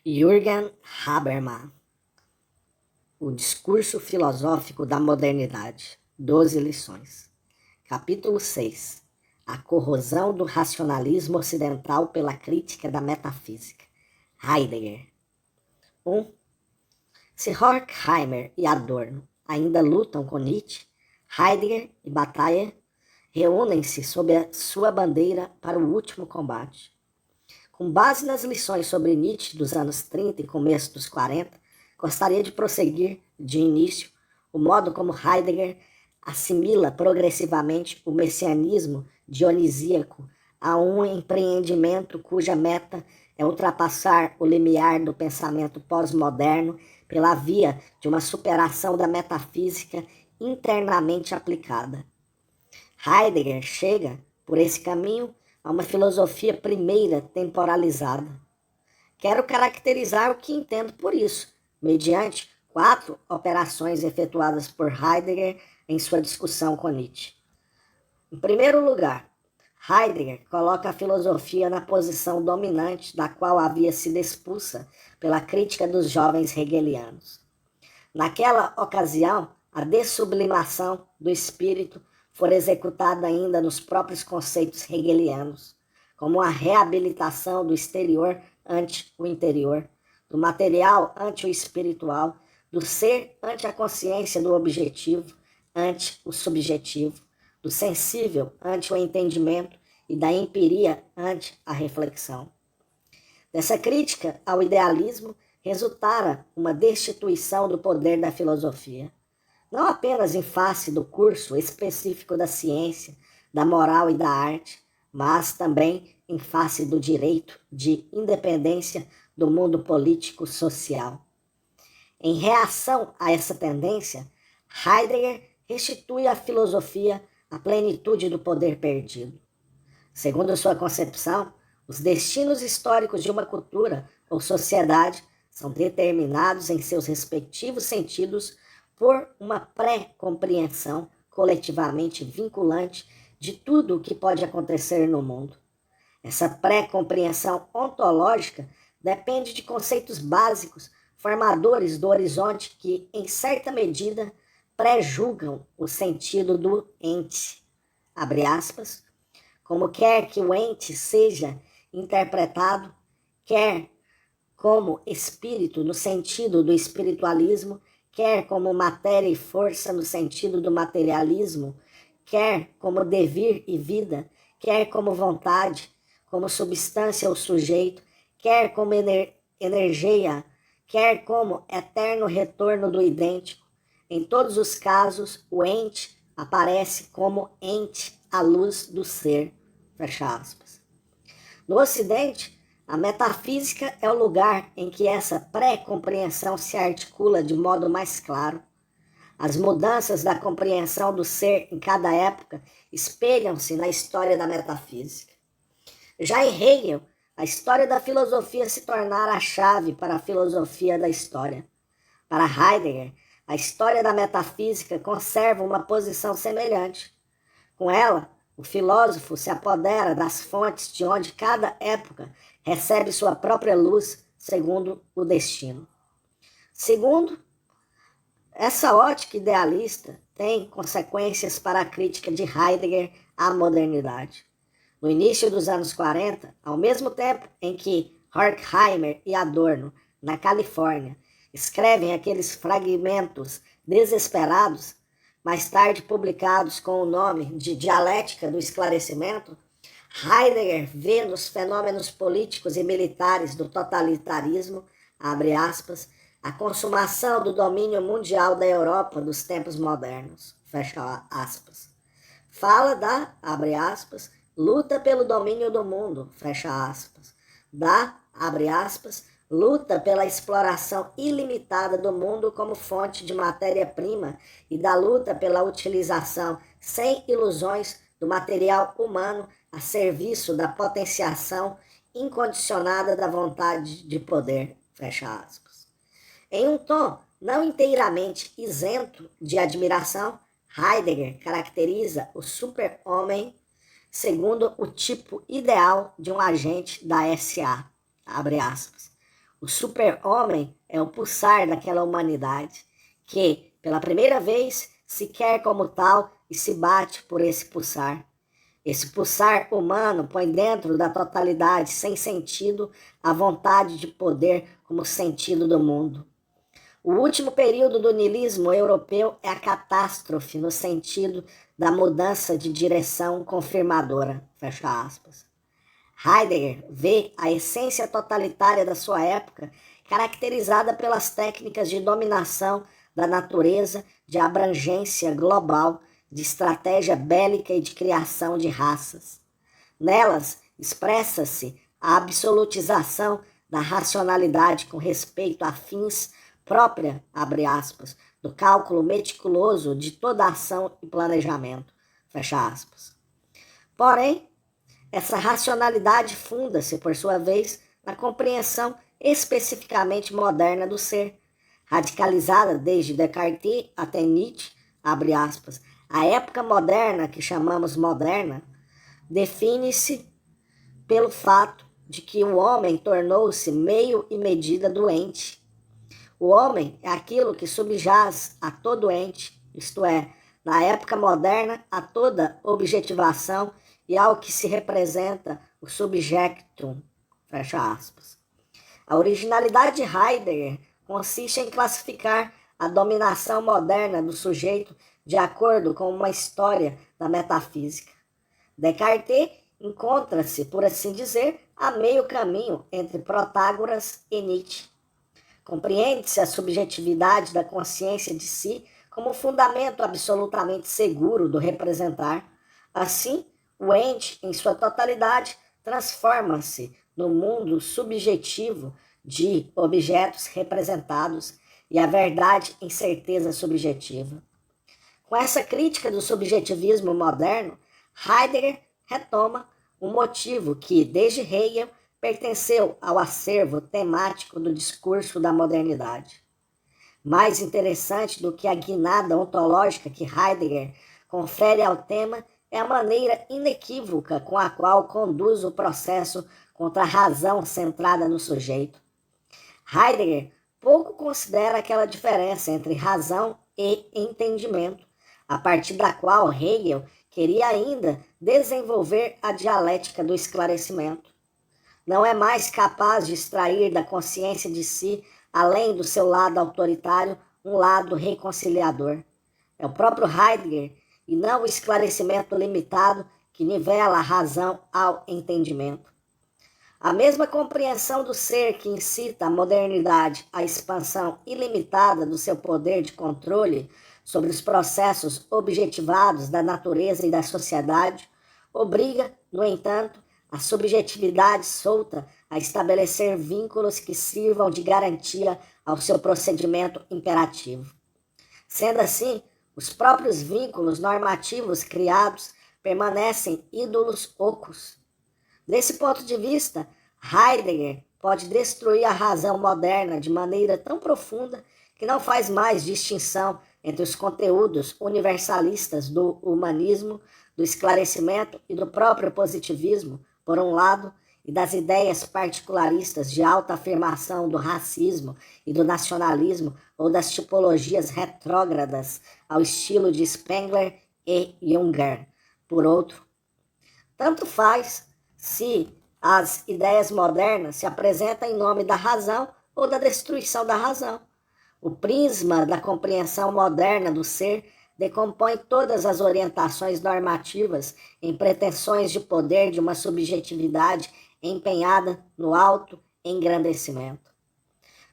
Jürgen Habermas, O Discurso Filosófico da Modernidade, 12 lições. Capítulo 6. A corrosão do racionalismo ocidental pela crítica da metafísica. Heidegger. 1. Se Horkheimer e Adorno ainda lutam com Nietzsche, Heidegger e Bataille reúnem-se sob a sua bandeira para o último combate. Com base nas lições sobre Nietzsche dos anos 30 e começo dos 40, gostaria de prosseguir, de início, o modo como Heidegger assimila progressivamente o messianismo dionisíaco a um empreendimento cuja meta é ultrapassar o limiar do pensamento pós-moderno pela via de uma superação da metafísica internamente aplicada. Heidegger chega, por esse caminho, a uma filosofia primeira temporalizada. Quero caracterizar o que entendo por isso, mediante 4 operações efetuadas por Heidegger em sua discussão com Nietzsche. Em primeiro lugar, Heidegger coloca a filosofia na posição dominante da qual havia sido expulsa pela crítica dos jovens hegelianos. Naquela ocasião, a dessublimação do espírito for executada ainda nos próprios conceitos hegelianos, como a reabilitação do exterior ante o interior, do material ante o espiritual, do ser ante a consciência do objetivo, ante o subjetivo, do sensível ante o entendimento e da empiria ante a reflexão. Dessa crítica ao idealismo resultara uma destituição do poder da filosofia, não apenas em face do curso específico da ciência, da moral e da arte, mas também em face do direito de independência do mundo político-social. Em reação a essa tendência, Heidegger restitui à filosofia a plenitude do poder perdido. Segundo sua concepção, os destinos históricos de uma cultura ou sociedade são determinados em seus respectivos sentidos por uma pré-compreensão coletivamente vinculante de tudo o que pode acontecer no mundo. Essa pré-compreensão ontológica depende de conceitos básicos formadores do horizonte que, em certa medida, pré-julgam o sentido do ente. Abre aspas. Como quer que o ente seja interpretado, quer como espírito no sentido do espiritualismo, quer como matéria e força no sentido do materialismo, quer como devir e vida, quer como vontade, como substância ou sujeito, quer como energia, quer como eterno retorno do idêntico. Em todos os casos, o ente aparece como ente à luz do ser. Fecha aspas. No Ocidente, a metafísica é o lugar em que essa pré-compreensão se articula de modo mais claro. As mudanças da compreensão do ser em cada época espelham-se na história da metafísica. Já em Hegel, a história da filosofia se tornara a chave para a filosofia da história. Para Heidegger, a história da metafísica conserva uma posição semelhante. Com ela, o filósofo se apodera das fontes de onde cada época recebe sua própria luz segundo o destino. Segundo, essa ótica idealista tem consequências para a crítica de Heidegger à modernidade. No início dos anos 40, ao mesmo tempo em que Horkheimer e Adorno, na Califórnia, escrevem aqueles fragmentos desesperados, mais tarde publicados com o nome de Dialética do Esclarecimento, Heidegger vê nos fenômenos políticos e militares do totalitarismo, abre aspas, a consumação do domínio mundial da Europa dos tempos modernos, fecha aspas. Fala da, abre aspas, luta pelo domínio do mundo, fecha aspas, da, abre aspas, luta pela exploração ilimitada do mundo como fonte de matéria-prima e da luta pela utilização sem ilusões do material humano a serviço da potenciação incondicionada da vontade de poder, fecha aspas. Em um tom não inteiramente isento de admiração, Heidegger caracteriza o super-homem segundo o tipo ideal de um agente da SA, abre aspas. O super-homem é o pulsar daquela humanidade que, pela primeira vez, se quer como tal e se bate por esse pulsar. Esse pulsar humano põe dentro da totalidade sem sentido a vontade de poder como sentido do mundo. O último período do niilismo europeu é a catástrofe no sentido da mudança de direção confirmadora. Fecha aspas. Heidegger vê a essência totalitária da sua época caracterizada pelas técnicas de dominação da natureza, de abrangência global, de estratégia bélica e de criação de raças. Nelas expressa-se a absolutização da racionalidade com respeito a fins própria, abre aspas, do cálculo meticuloso de toda ação e planejamento, fecha aspas. Porém, essa racionalidade funda-se, por sua vez, na compreensão especificamente moderna do ser, radicalizada desde Descartes até Nietzsche, abre aspas. A época moderna, que chamamos moderna, define-se pelo fato de que o homem tornou-se meio e medida doente. O homem é aquilo que subjaz a todo ente, isto é, na época moderna, a toda objetivação e ao que se representa o subjectum, fecha aspas. A originalidade de Heidegger consiste em classificar a dominação moderna do sujeito de acordo com uma história da metafísica. Descartes encontra-se, por assim dizer, a meio caminho entre Protágoras e Nietzsche. Compreende-se a subjetividade da consciência de si como fundamento absolutamente seguro do representar. Assim, o ente, em sua totalidade, transforma-se no mundo subjetivo de objetos representados e a verdade em certeza subjetiva. Com essa crítica do subjetivismo moderno, Heidegger retoma um motivo que, desde Hegel, pertenceu ao acervo temático do discurso da modernidade. Mais interessante do que a guinada ontológica que Heidegger confere ao tema é a maneira inequívoca com a qual conduz o processo contra a razão centrada no sujeito. Heidegger pouco considera aquela diferença entre razão e entendimento, a partir da qual Hegel queria ainda desenvolver a dialética do esclarecimento. Não é mais capaz de extrair da consciência de si, além do seu lado autoritário, um lado reconciliador. É o próprio Heidegger, e não o esclarecimento limitado, que nivela a razão ao entendimento. A mesma compreensão do ser que incita a modernidade à expansão ilimitada do seu poder de controle sobre os processos objetivados da natureza e da sociedade, obriga, no entanto, a subjetividade solta a estabelecer vínculos que sirvam de garantia ao seu procedimento imperativo. Sendo assim, os próprios vínculos normativos criados permanecem ídolos ocos. Desse ponto de vista, Heidegger pode destruir a razão moderna de maneira tão profunda que não faz mais distinção entre os conteúdos universalistas do humanismo, do esclarecimento e do próprio positivismo, por um lado, e das ideias particularistas de alta afirmação do racismo e do nacionalismo ou das tipologias retrógradas ao estilo de Spengler e Junger, por outro. Tanto faz se as ideias modernas se apresentam em nome da razão ou da destruição da razão. O prisma da compreensão moderna do ser decompõe todas as orientações normativas em pretensões de poder de uma subjetividade empenhada no auto-engrandecimento.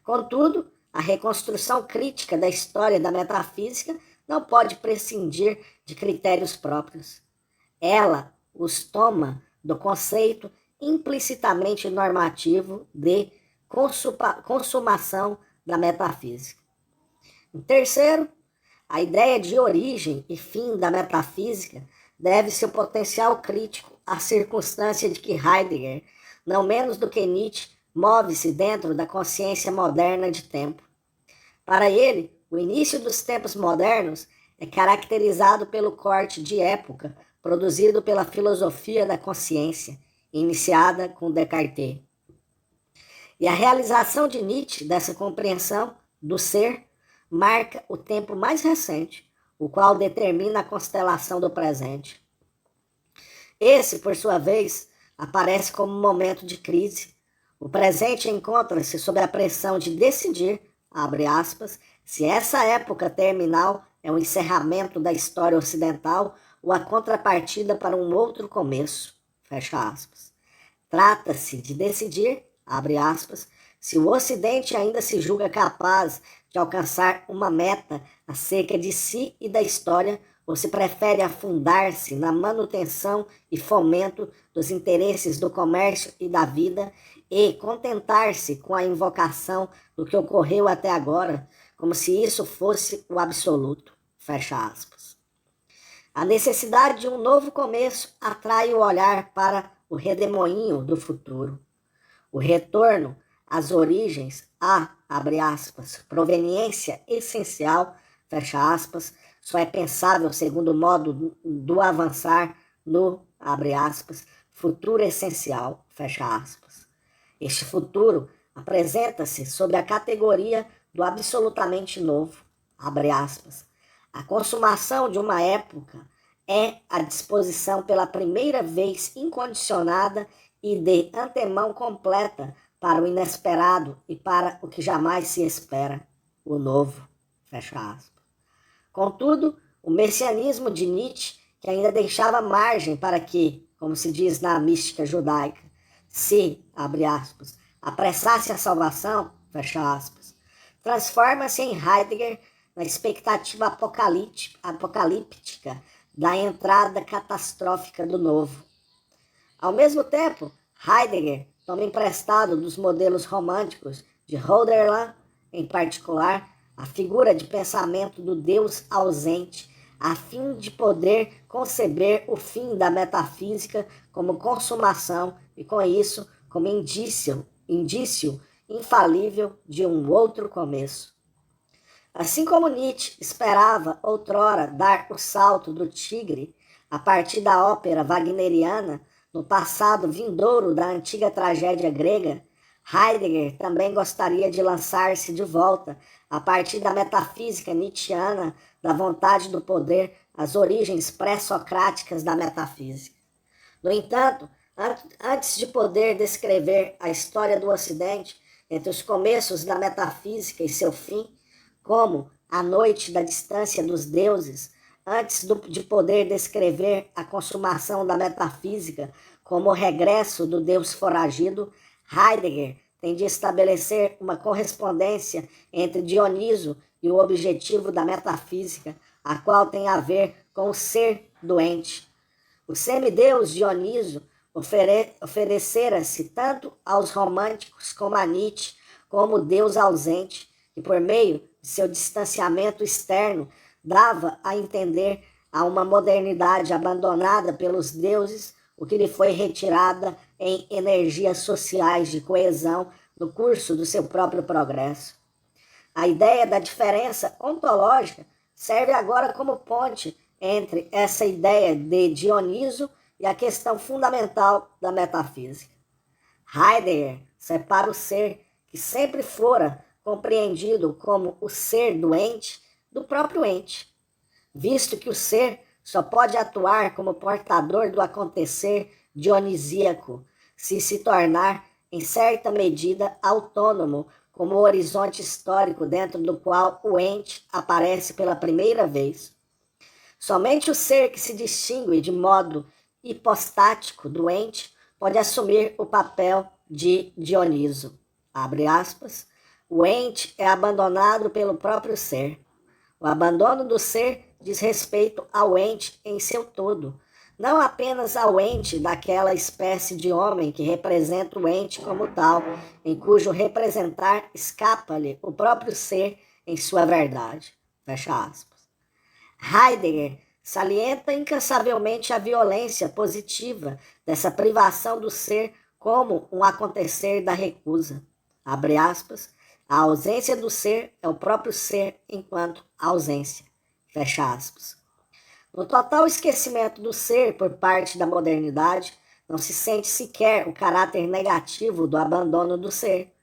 Contudo, a reconstrução crítica da história da metafísica não pode prescindir de critérios próprios. Ela os toma do conceito implicitamente normativo de consumação da metafísica. Em terceiro, a ideia de origem e fim da metafísica deve seu potencial crítico à circunstância de que Heidegger, não menos do que Nietzsche, move-se dentro da consciência moderna de tempo. Para ele, o início dos tempos modernos é caracterizado pelo corte de época produzido pela filosofia da consciência, iniciada com Descartes. E a realização de Nietzsche dessa compreensão do ser marca o tempo mais recente, o qual determina a constelação do presente. Esse, por sua vez, aparece como um momento de crise. O presente encontra-se sob a pressão de decidir, abre aspas, se essa época terminal é o encerramento da história ocidental ou a contrapartida para um outro começo, fecha aspas. Trata-se de decidir, abre aspas, se o Ocidente ainda se julga capaz de alcançar uma meta acerca de si e da história, ou se prefere afundar-se na manutenção e fomento dos interesses do comércio e da vida e contentar-se com a invocação do que ocorreu até agora, como se isso fosse o absoluto, fecha aspas. A necessidade de um novo começo atrai o olhar para o redemoinho do futuro. O retorno às origens, abre aspas, proveniência essencial, fecha aspas, só é pensável segundo o modo do avançar no, abre aspas, futuro essencial, fecha aspas. Este futuro apresenta-se sob a categoria do absolutamente novo, abre aspas. A consumação de uma época é a disposição pela primeira vez incondicionada e de antemão completa para o inesperado e para o que jamais se espera, o novo, fecha aspas. Contudo, o messianismo de Nietzsche, que ainda deixava margem para que, como se diz na mística judaica, se, abre aspas, apressasse a salvação, fecha aspas, transforma-se em Heidegger na expectativa apocalíptica da entrada catastrófica do novo. Ao mesmo tempo, Heidegger toma emprestado dos modelos românticos de Hölderlin, em particular, a figura de pensamento do Deus ausente, a fim de poder conceber o fim da metafísica como consumação e, com isso, como indício infalível de um outro começo. Assim como Nietzsche esperava outrora dar o salto do tigre a partir da ópera wagneriana no passado vindouro da antiga tragédia grega, Heidegger também gostaria de lançar-se de volta a partir da metafísica nietzschiana da vontade do poder às origens pré-socráticas da metafísica. No entanto, antes de poder descrever a história do Ocidente entre os começos da metafísica e seu fim, como a noite da distância dos deuses, antes de poder descrever a consumação da metafísica como o regresso do Deus foragido, Heidegger tem de estabelecer uma correspondência entre Dioniso e o objetivo da metafísica, a qual tem a ver com o ser doente. O semideus Dioniso oferecera-se tanto aos românticos como a Nietzsche como Deus ausente, e por meio de seu distanciamento externo dava a entender a uma modernidade abandonada pelos deuses, o que lhe foi retirada em energias sociais de coesão no curso do seu próprio progresso. A ideia da diferença ontológica serve agora como ponte entre essa ideia de Dioniso e a questão fundamental da metafísica. Heidegger separa o ser, que sempre fora compreendido como o ser doente, do próprio ente, visto que o ser só pode atuar como portador do acontecer dionisíaco, se tornar, em certa medida, autônomo como o horizonte histórico dentro do qual o ente aparece pela primeira vez. Somente o ser que se distingue de modo hipostático do ente pode assumir o papel de Dioniso. Abre aspas. O ente é abandonado pelo próprio ser. O abandono do ser diz respeito ao ente em seu todo, não apenas ao ente daquela espécie de homem que representa o ente como tal, em cujo representar escapa-lhe o próprio ser em sua verdade. Fecha aspas. Heidegger salienta incansavelmente a violência positiva dessa privação do ser como um acontecer da recusa. Abre aspas. A ausência do ser é o próprio ser enquanto ausência. Fecha aspas. No total esquecimento do ser por parte da modernidade, não se sente sequer o caráter negativo do abandono do ser.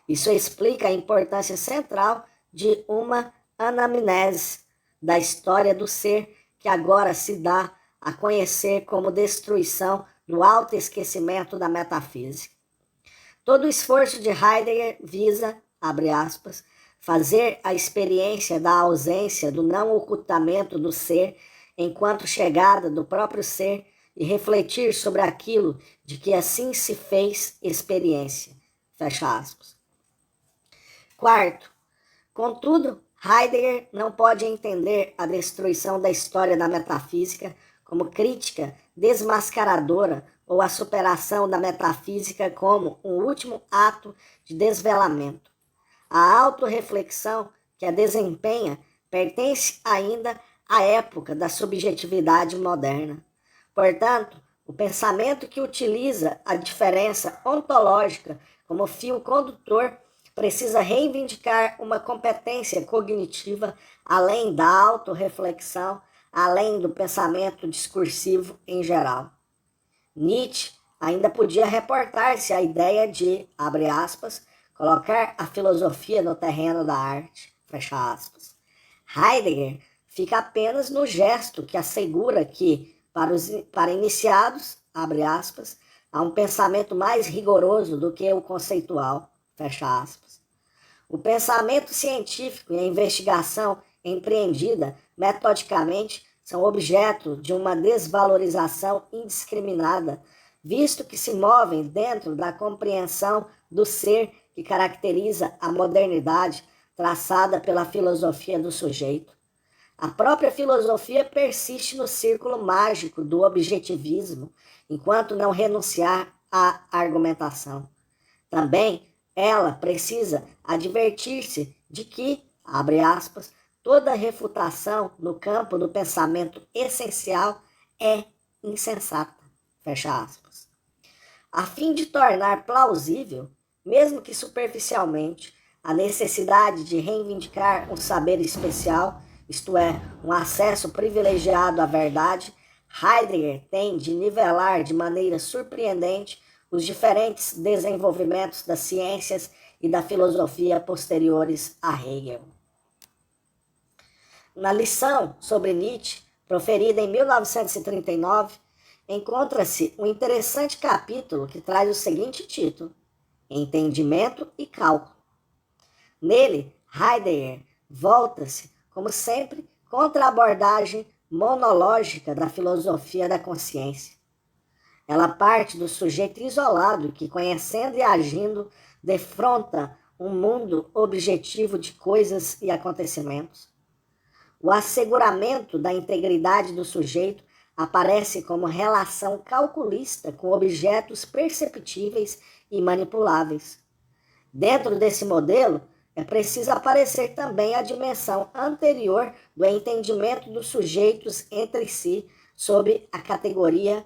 Isso explica a importância central de uma anamnese da história do ser que agora se dá a conhecer como destruição do autoesquecimento da metafísica. Todo o esforço de Heidegger visa, abre aspas, fazer a experiência da ausência do não ocultamento do ser enquanto chegada do próprio ser e refletir sobre aquilo de que assim se fez experiência. Fecha aspas. Quarto, contudo, Heidegger não pode entender a destruição da história da metafísica como crítica desmascaradora ou a superação da metafísica como um último ato de desvelamento. A autorreflexão que a desempenha pertence ainda à época da subjetividade moderna. Portanto, o pensamento que utiliza a diferença ontológica como fio condutor precisa reivindicar uma competência cognitiva além da autorreflexão, além do pensamento discursivo em geral. Nietzsche ainda podia reportar-se à ideia de, abre aspas, colocar a filosofia no terreno da arte, fecha aspas. Heidegger fica apenas no gesto que assegura que, para iniciados, abre aspas, há um pensamento mais rigoroso do que o conceitual, fecha aspas. O pensamento científico e a investigação empreendida metodicamente são objeto de uma desvalorização indiscriminada, visto que se movem dentro da compreensão do ser que caracteriza a modernidade traçada pela filosofia do sujeito. A própria filosofia persiste no círculo mágico do objetivismo, enquanto não renunciar à argumentação. Também ela precisa advertir-se de que, abre aspas, toda refutação no campo do pensamento essencial é insensata, fecha aspas. A fim de tornar plausível, mesmo que superficialmente, a necessidade de reivindicar um saber especial, isto é, um acesso privilegiado à verdade, Heidegger tem de nivelar de maneira surpreendente os diferentes desenvolvimentos das ciências e da filosofia posteriores a Hegel. Na lição sobre Nietzsche, proferida em 1939, encontra-se um interessante capítulo que traz o seguinte título: Entendimento e Cálculo. Nele, Heidegger volta-se, como sempre, contra a abordagem monológica da filosofia da consciência. Ela parte do sujeito isolado que, conhecendo e agindo, defronta um mundo objetivo de coisas e acontecimentos. O asseguramento da integridade do sujeito aparece como relação calculista com objetos perceptíveis e manipuláveis. Dentro desse modelo, é preciso aparecer também a dimensão anterior do entendimento dos sujeitos entre si sob a categoria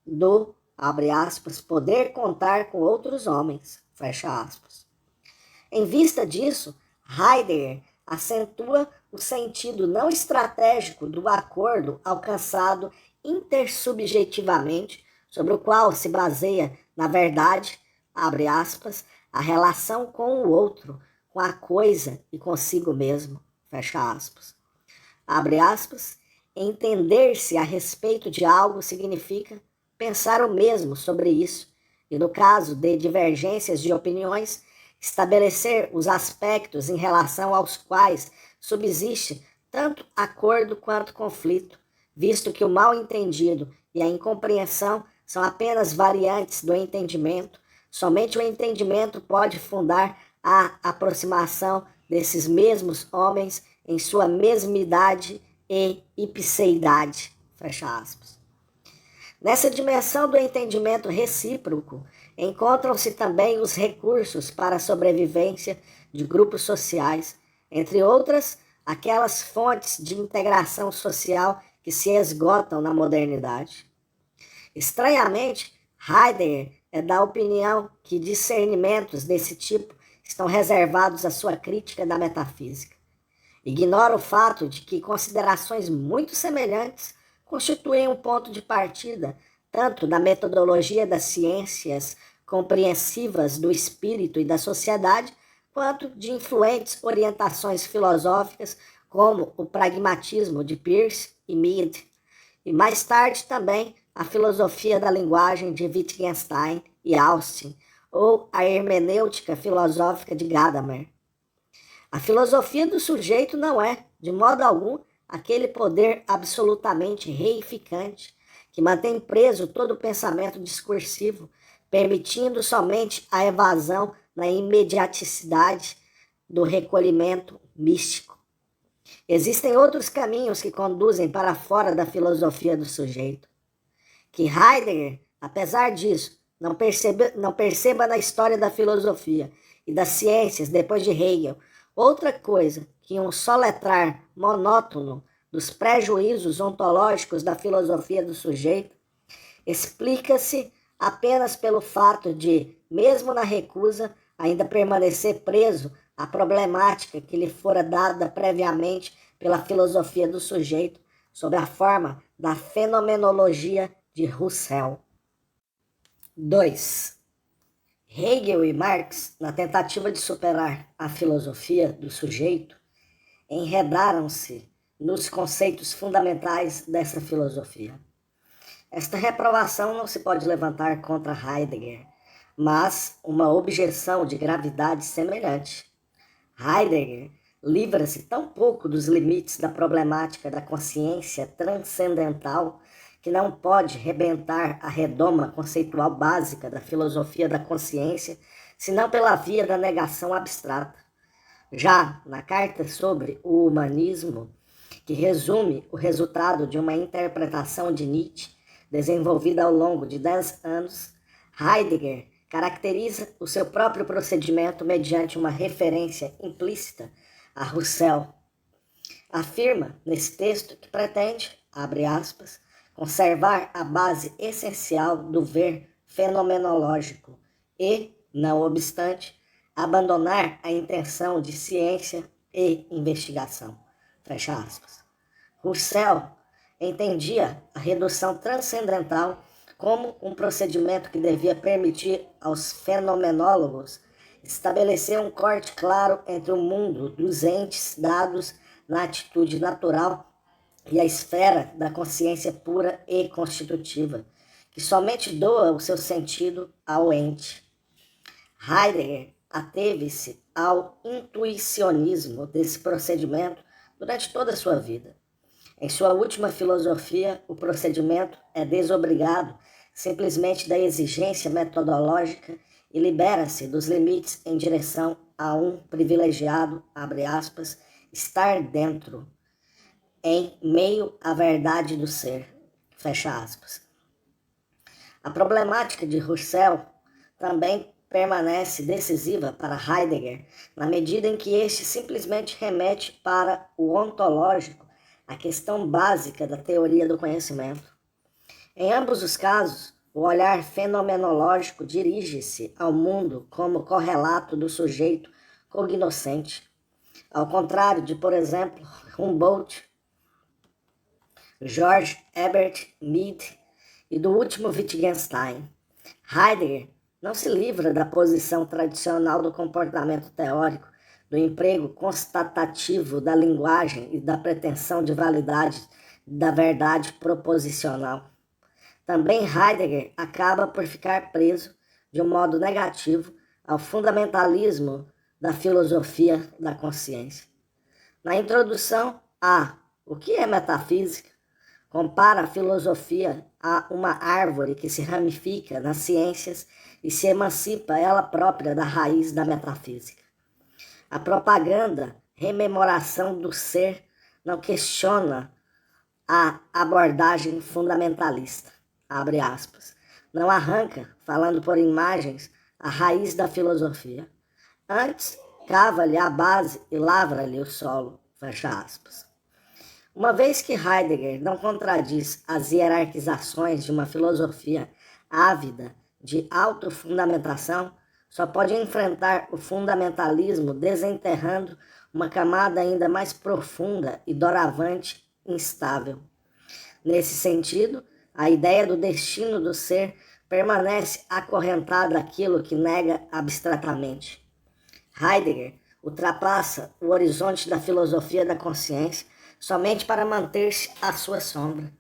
do, abre aspas, poder contar com outros homens, fecha aspas. Em vista disso, Heidegger acentua o sentido não estratégico do acordo alcançado intersubjetivamente, sobre o qual se baseia, na verdade, abre aspas, a relação com o outro, com a coisa e consigo mesmo, fecha aspas. Abre aspas, entender-se a respeito de algo significa pensar o mesmo sobre isso, e no caso de divergências de opiniões, estabelecer os aspectos em relação aos quais subsiste tanto acordo quanto conflito, visto que o mal-entendido e a incompreensão são apenas variantes do entendimento, somente o entendimento pode fundar a aproximação desses mesmos homens em sua mesmidade e ipseidade, fecha aspas. Nessa dimensão do entendimento recíproco, encontram-se também os recursos para a sobrevivência de grupos sociais, entre outras, aquelas fontes de integração social que se esgotam na modernidade. Estranhamente, Heidegger é da opinião que discernimentos desse tipo estão reservados à sua crítica da metafísica. Ignora o fato de que considerações muito semelhantes constituem um ponto de partida tanto da metodologia das ciências compreensivas do espírito e da sociedade, quanto de influentes orientações filosóficas como o pragmatismo de Peirce e Mead, e mais tarde também a filosofia da linguagem de Wittgenstein e Austin, ou a hermenêutica filosófica de Gadamer. A filosofia do sujeito não é, de modo algum, aquele poder absolutamente reificante que mantém preso todo o pensamento discursivo, permitindo somente a evasão na imediaticidade do recolhimento místico. Existem outros caminhos que conduzem para fora da filosofia do sujeito. Que Heidegger, apesar disso, não perceba na história da filosofia e das ciências depois de Hegel outra coisa que um soletrar monótono dos prejuízos ontológicos da filosofia do sujeito, explica-se apenas pelo fato de, mesmo na recusa, ainda permanecer preso à problemática que lhe fora dada previamente pela filosofia do sujeito, sob a forma da fenomenologia de Husserl. 2. Hegel e Marx, na tentativa de superar a filosofia do sujeito, enredaram-se nos conceitos fundamentais dessa filosofia. Esta reprovação não se pode levantar contra Heidegger, mas uma objeção de gravidade semelhante. Heidegger livra-se tão pouco dos limites da problemática da consciência transcendental que não pode rebentar a redoma conceitual básica da filosofia da consciência, senão pela via da negação abstrata. Já na carta sobre o humanismo, que resume o resultado de uma interpretação de Nietzsche, desenvolvida ao longo de 10 anos, Heidegger caracteriza o seu próprio procedimento mediante uma referência implícita a Husserl. Afirma nesse texto que pretende, abre aspas, conservar a base essencial do ver fenomenológico e, não obstante, abandonar a intenção de ciência e investigação. Fecha aspas. Husserl entendia a redução transcendental como um procedimento que devia permitir aos fenomenólogos estabelecer um corte claro entre o mundo dos entes dados na atitude natural e a esfera da consciência pura e constitutiva, que somente doa o seu sentido ao ente. Heidegger ateve-se ao intuicionismo desse procedimento durante toda a sua vida. Em sua última filosofia, o procedimento é desobrigado simplesmente da exigência metodológica e libera-se dos limites em direção a um privilegiado, abre aspas, estar dentro, em meio à verdade do ser, fecha aspas. A problemática de Husserl também permanece decisiva para Heidegger, na medida em que este simplesmente remete para o ontológico, a questão básica da teoria do conhecimento. Em ambos os casos, o olhar fenomenológico dirige-se ao mundo como correlato do sujeito cognoscente, ao contrário de, por exemplo, Humboldt, George Herbert Mead e do último Wittgenstein. Heidegger não se livra da posição tradicional do comportamento teórico, do emprego constatativo da linguagem e da pretensão de validade da verdade proposicional. Também Heidegger acaba por ficar preso, de um modo negativo, ao fundamentalismo da filosofia da consciência. Na introdução a O que é metafísica? Compara a filosofia a uma árvore que se ramifica nas ciências e se emancipa ela própria da raiz da metafísica. A propaganda, rememoração do ser, não questiona a abordagem fundamentalista, abre aspas. Não arranca, falando por imagens, a raiz da filosofia. Antes, cava-lhe a base e lavra-lhe o solo, fecha aspas. Uma vez que Heidegger não contradiz as hierarquizações de uma filosofia ávida de autofundamentação, só pode enfrentar o fundamentalismo desenterrando uma camada ainda mais profunda e doravante instável. Nesse sentido, a ideia do destino do ser permanece acorrentado àquilo que nega abstratamente. Heidegger ultrapassa o horizonte da filosofia da consciência somente para manter-se à sua sombra.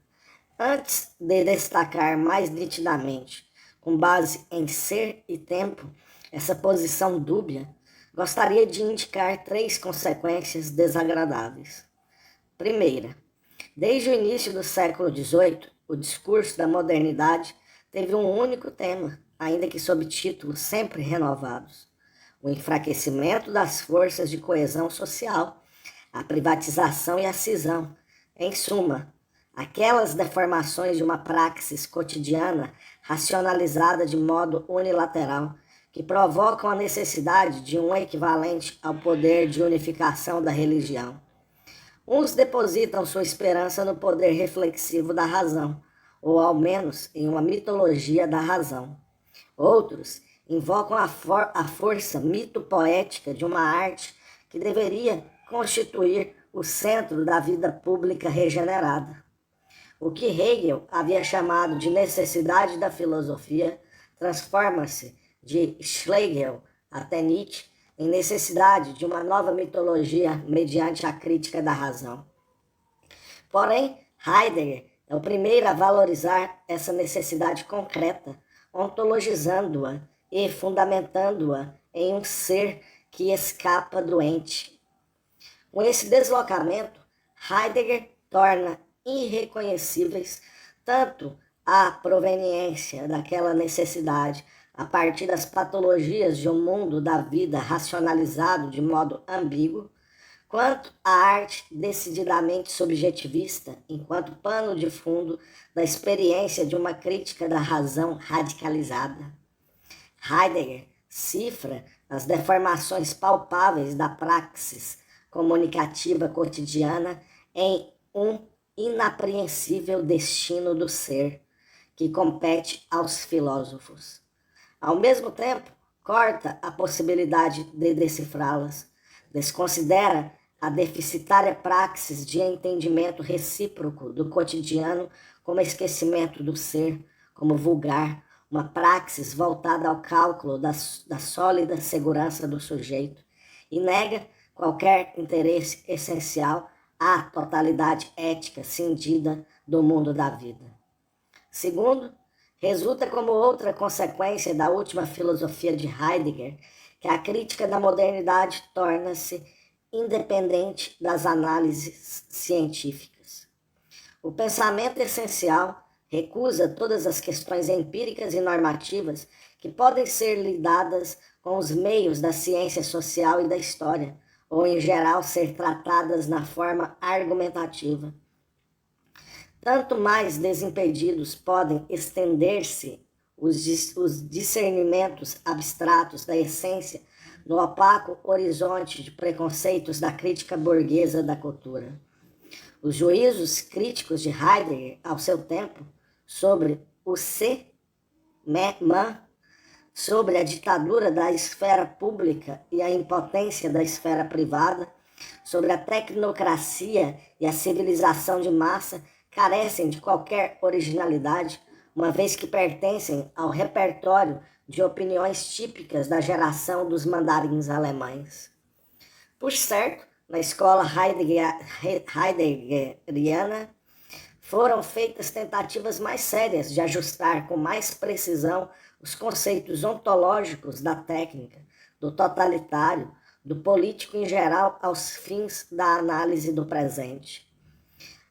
Antes de destacar mais nitidamente, com base em ser e tempo, essa posição dúbia, gostaria de indicar 3 consequências desagradáveis. Primeira, desde o início do século XVIII, o discurso da modernidade teve um único tema, ainda que sob títulos sempre renovados: o enfraquecimento das forças de coesão social, a privatização e a cisão. Em suma, aquelas deformações de uma praxis cotidiana racionalizada de modo unilateral, que provocam a necessidade de um equivalente ao poder de unificação da religião. Uns depositam sua esperança no poder reflexivo da razão, ou ao menos em uma mitologia da razão. Outros invocam a força mito-poética de uma arte que deveria constituir o centro da vida pública regenerada. O que Hegel havia chamado de necessidade da filosofia transforma-se de Schlegel até Nietzsche em necessidade de uma nova mitologia mediante a crítica da razão. Porém, Heidegger é o primeiro a valorizar essa necessidade concreta, ontologizando-a e fundamentando-a em um ser que escapa do ente. Com esse deslocamento, Heidegger torna irreconhecíveis tanto a proveniência daquela necessidade a partir das patologias de um mundo da vida racionalizado de modo ambíguo, quanto a arte decididamente subjetivista enquanto pano de fundo da experiência de uma crítica da razão radicalizada. Heidegger cifra as deformações palpáveis da praxis comunicativa cotidiana em um inapreensível destino do ser, que compete aos filósofos. Ao mesmo tempo, corta a possibilidade de decifrá-las, desconsidera a deficitária praxis de entendimento recíproco do cotidiano como esquecimento do ser, como vulgar, uma praxis voltada ao cálculo da sólida segurança do sujeito, e nega qualquer interesse essencial à totalidade ética cindida do mundo da vida. Segundo, resulta como outra consequência da última filosofia de Heidegger que a crítica da modernidade torna-se independente das análises científicas. O pensamento essencial recusa todas as questões empíricas e normativas que podem ser lidadas com os meios da ciência social e da história, ou em geral ser tratadas na forma argumentativa. Tanto mais desimpedidos podem estender-se os discernimentos abstratos da essência no opaco horizonte de preconceitos da crítica burguesa da cultura. Os juízos críticos de Heidegger ao seu tempo sobre o man, sobre a ditadura da esfera pública e a impotência da esfera privada, sobre a tecnocracia e a civilização de massa, carecem de qualquer originalidade, uma vez que pertencem ao repertório de opiniões típicas da geração dos mandarins alemães. Por certo, na escola heideggeriana, foram feitas tentativas mais sérias de ajustar com mais precisão os conceitos ontológicos da técnica, do totalitário, do político em geral aos fins da análise do presente.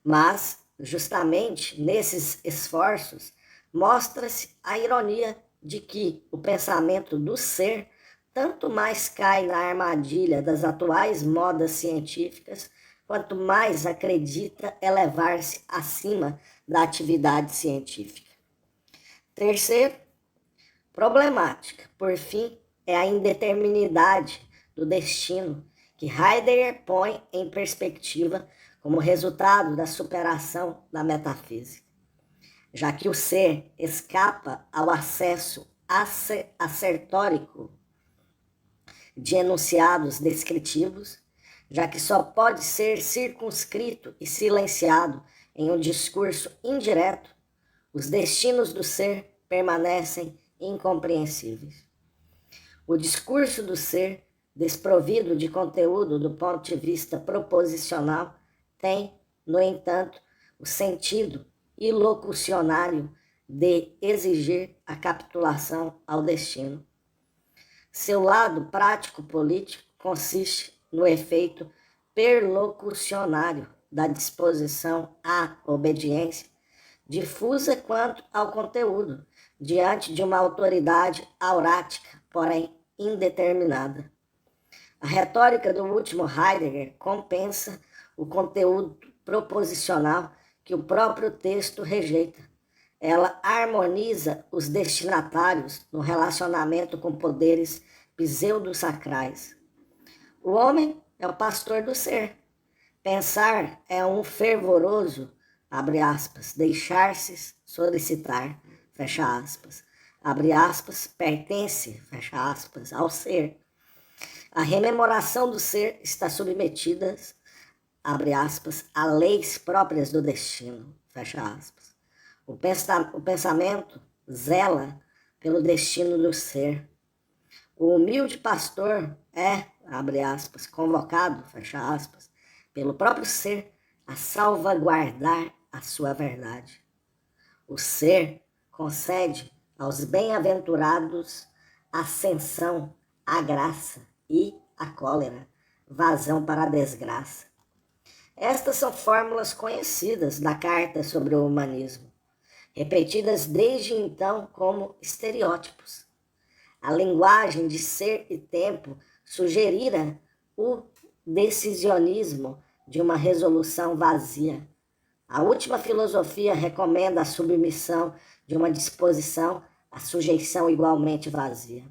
Mas, justamente nesses esforços, mostra-se a ironia de que o pensamento do ser tanto mais cai na armadilha das atuais modas científicas, quanto mais acredita elevar-se acima da atividade científica. Terceiro, problemática, por fim, é a indeterminidade do destino que Heidegger põe em perspectiva como resultado da superação da metafísica, já que o ser escapa ao acesso assertórico de enunciados descritivos, já que só pode ser circunscrito e silenciado em um discurso indireto, os destinos do ser permanecem incompreensíveis. O discurso do ser, desprovido de conteúdo do ponto de vista proposicional, tem, no entanto, o sentido ilocucionário de exigir a capitulação ao destino. Seu lado prático-político consiste no efeito perlocucionário da disposição à obediência, difusa quanto ao conteúdo, diante de uma autoridade aurática, porém indeterminada. A retórica do último Heidegger compensa o conteúdo proposicional que o próprio texto rejeita. Ela harmoniza os destinatários no relacionamento com poderes pseudo-sacrais. O homem é o pastor do ser. Pensar é um fervoroso, abre aspas, deixar-se solicitar, fecha aspas, abre aspas, pertence, fecha aspas, ao ser. A rememoração do ser está submetida, abre aspas, a leis próprias do destino, fecha aspas. O pensamento zela pelo destino do ser. O humilde pastor é, abre aspas, convocado, fecha aspas, pelo próprio ser a salvaguardar a sua verdade. O ser concede aos bem-aventurados ascensão à graça e à cólera, vazão para a desgraça. Estas são fórmulas conhecidas da Carta sobre o Humanismo, repetidas desde então como estereótipos. A linguagem de ser e tempo sugerira o decisionismo de uma resolução vazia. A última filosofia recomenda a submissão de uma disposição à sujeição igualmente vazia.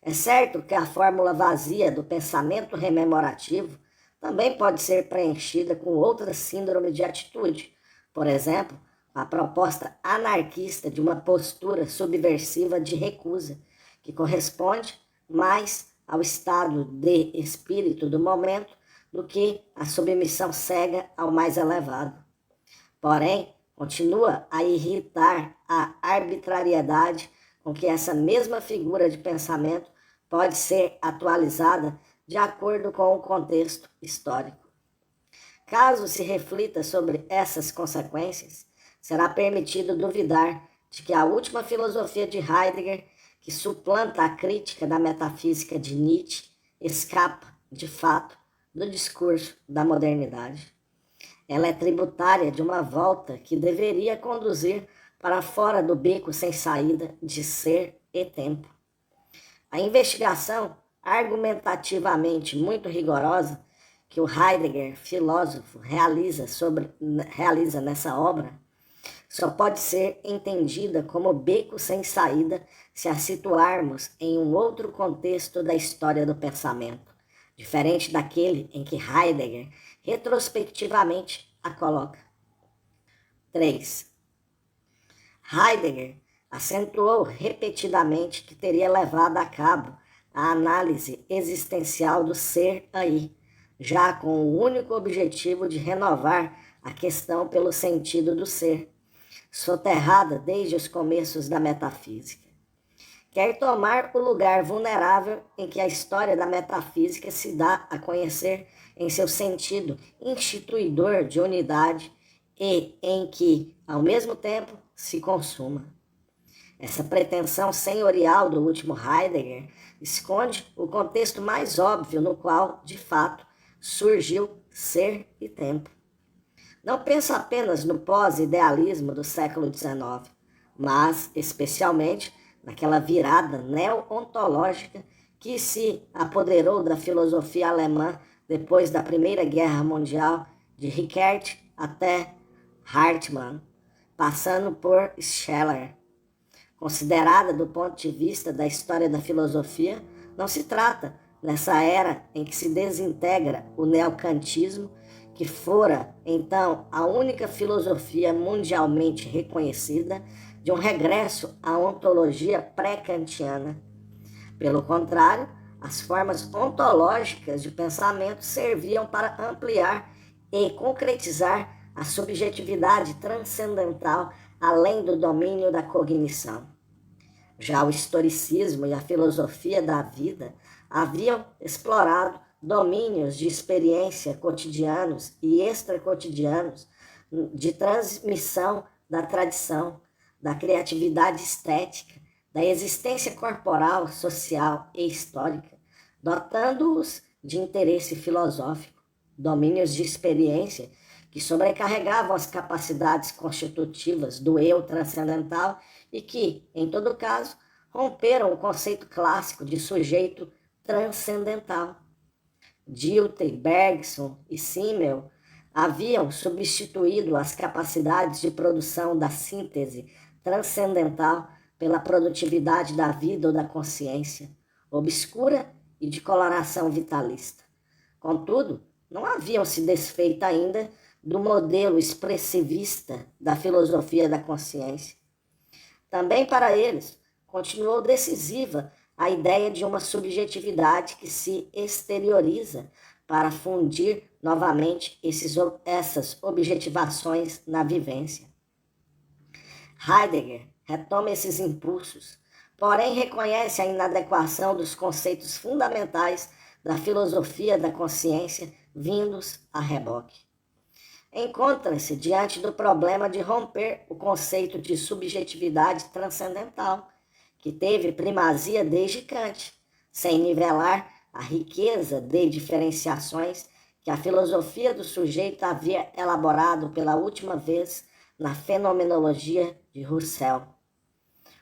É certo que a fórmula vazia do pensamento rememorativo também pode ser preenchida com outra síndrome de atitude, por exemplo, a proposta anarquista de uma postura subversiva de recusa, que corresponde mais ao estado de espírito do momento do que a submissão cega ao mais elevado. Porém, continua a irritar a arbitrariedade com que essa mesma figura de pensamento pode ser atualizada de acordo com o contexto histórico. Caso se reflita sobre essas consequências, será permitido duvidar de que a última filosofia de Heidegger, que suplanta a crítica da metafísica de Nietzsche, escapa, de fato, do discurso da modernidade. Ela é tributária de uma volta que deveria conduzir para fora do beco sem saída de ser e tempo. A investigação argumentativamente muito rigorosa que o Heidegger, filósofo, realiza nessa obra, só pode ser entendida como beco sem saída se a situarmos em um outro contexto da história do pensamento, diferente daquele em que Heidegger retrospectivamente a coloca. 3. Heidegger acentuou repetidamente que teria levado a cabo a análise existencial do ser aí, já com o único objetivo de renovar a questão pelo sentido do ser, soterrada desde os começos da metafísica. Quer tomar o lugar vulnerável em que a história da metafísica se dá a conhecer em seu sentido instituidor de unidade e em que, ao mesmo tempo, se consuma. Essa pretensão senhorial do último Heidegger esconde o contexto mais óbvio no qual, de fato, surgiu ser e tempo. Não penso apenas no pós-idealismo do século XIX, mas, especialmente, naquela virada neo-ontológica que se apoderou da filosofia alemã depois da Primeira Guerra Mundial, de Rickert até Hartmann, passando por Scheler. Considerada do ponto de vista da história da filosofia, não se trata, nessa era em que se desintegra o neocantismo, que fora, então, a única filosofia mundialmente reconhecida, de um regresso à ontologia pré-kantiana. Pelo contrário, as formas ontológicas de pensamento serviam para ampliar e concretizar a subjetividade transcendental além do domínio da cognição. Já o historicismo e a filosofia da vida haviam explorado domínios de experiência cotidianos e extracotidianos, de transmissão da tradição, da criatividade estética, da existência corporal, social e histórica, dotando-os de interesse filosófico, domínios de experiência que sobrecarregavam as capacidades constitutivas do eu transcendental e que, em todo caso, romperam o conceito clássico de sujeito transcendental. Dilthey, Bergson e Simmel haviam substituído as capacidades de produção da síntese transcendental pela produtividade da vida ou da consciência, obscura e de coloração vitalista. Contudo, não haviam se desfeito ainda do modelo expressivista da filosofia da consciência. Também para eles, continuou decisiva a ideia de uma subjetividade que se exterioriza para fundir novamente essas objetivações na vivência. Heidegger retoma esses impulsos, porém reconhece a inadequação dos conceitos fundamentais da filosofia da consciência vindos a reboque. Encontra-se diante do problema de romper o conceito de subjetividade transcendental, que teve primazia desde Kant, sem nivelar a riqueza de diferenciações que a filosofia do sujeito havia elaborado pela última vez na fenomenologia de Husserl.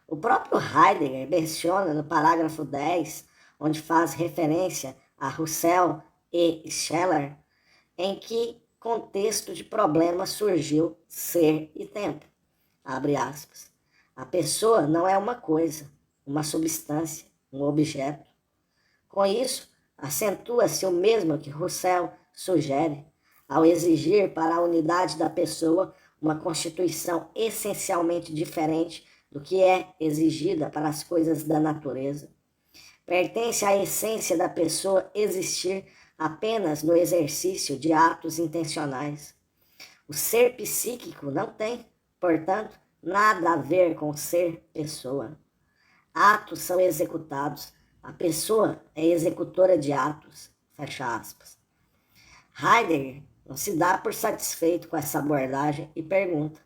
O próprio Heidegger menciona no parágrafo 10, onde faz referência a Husserl e Scheler, em que contexto de problema surgiu ser e tempo. Abre aspas. A pessoa não é uma coisa, uma substância, um objeto. Com isso, acentua-se o mesmo que Husserl sugere, ao exigir para a unidade da pessoa uma constituição essencialmente diferente do que é exigida para as coisas da natureza. Pertence à essência da pessoa existir apenas no exercício de atos intencionais. O ser psíquico não tem, portanto, nada a ver com ser pessoa. Atos são executados, a pessoa é executora de atos, fecha aspas. Heidegger não se dá por satisfeito com essa abordagem e pergunta,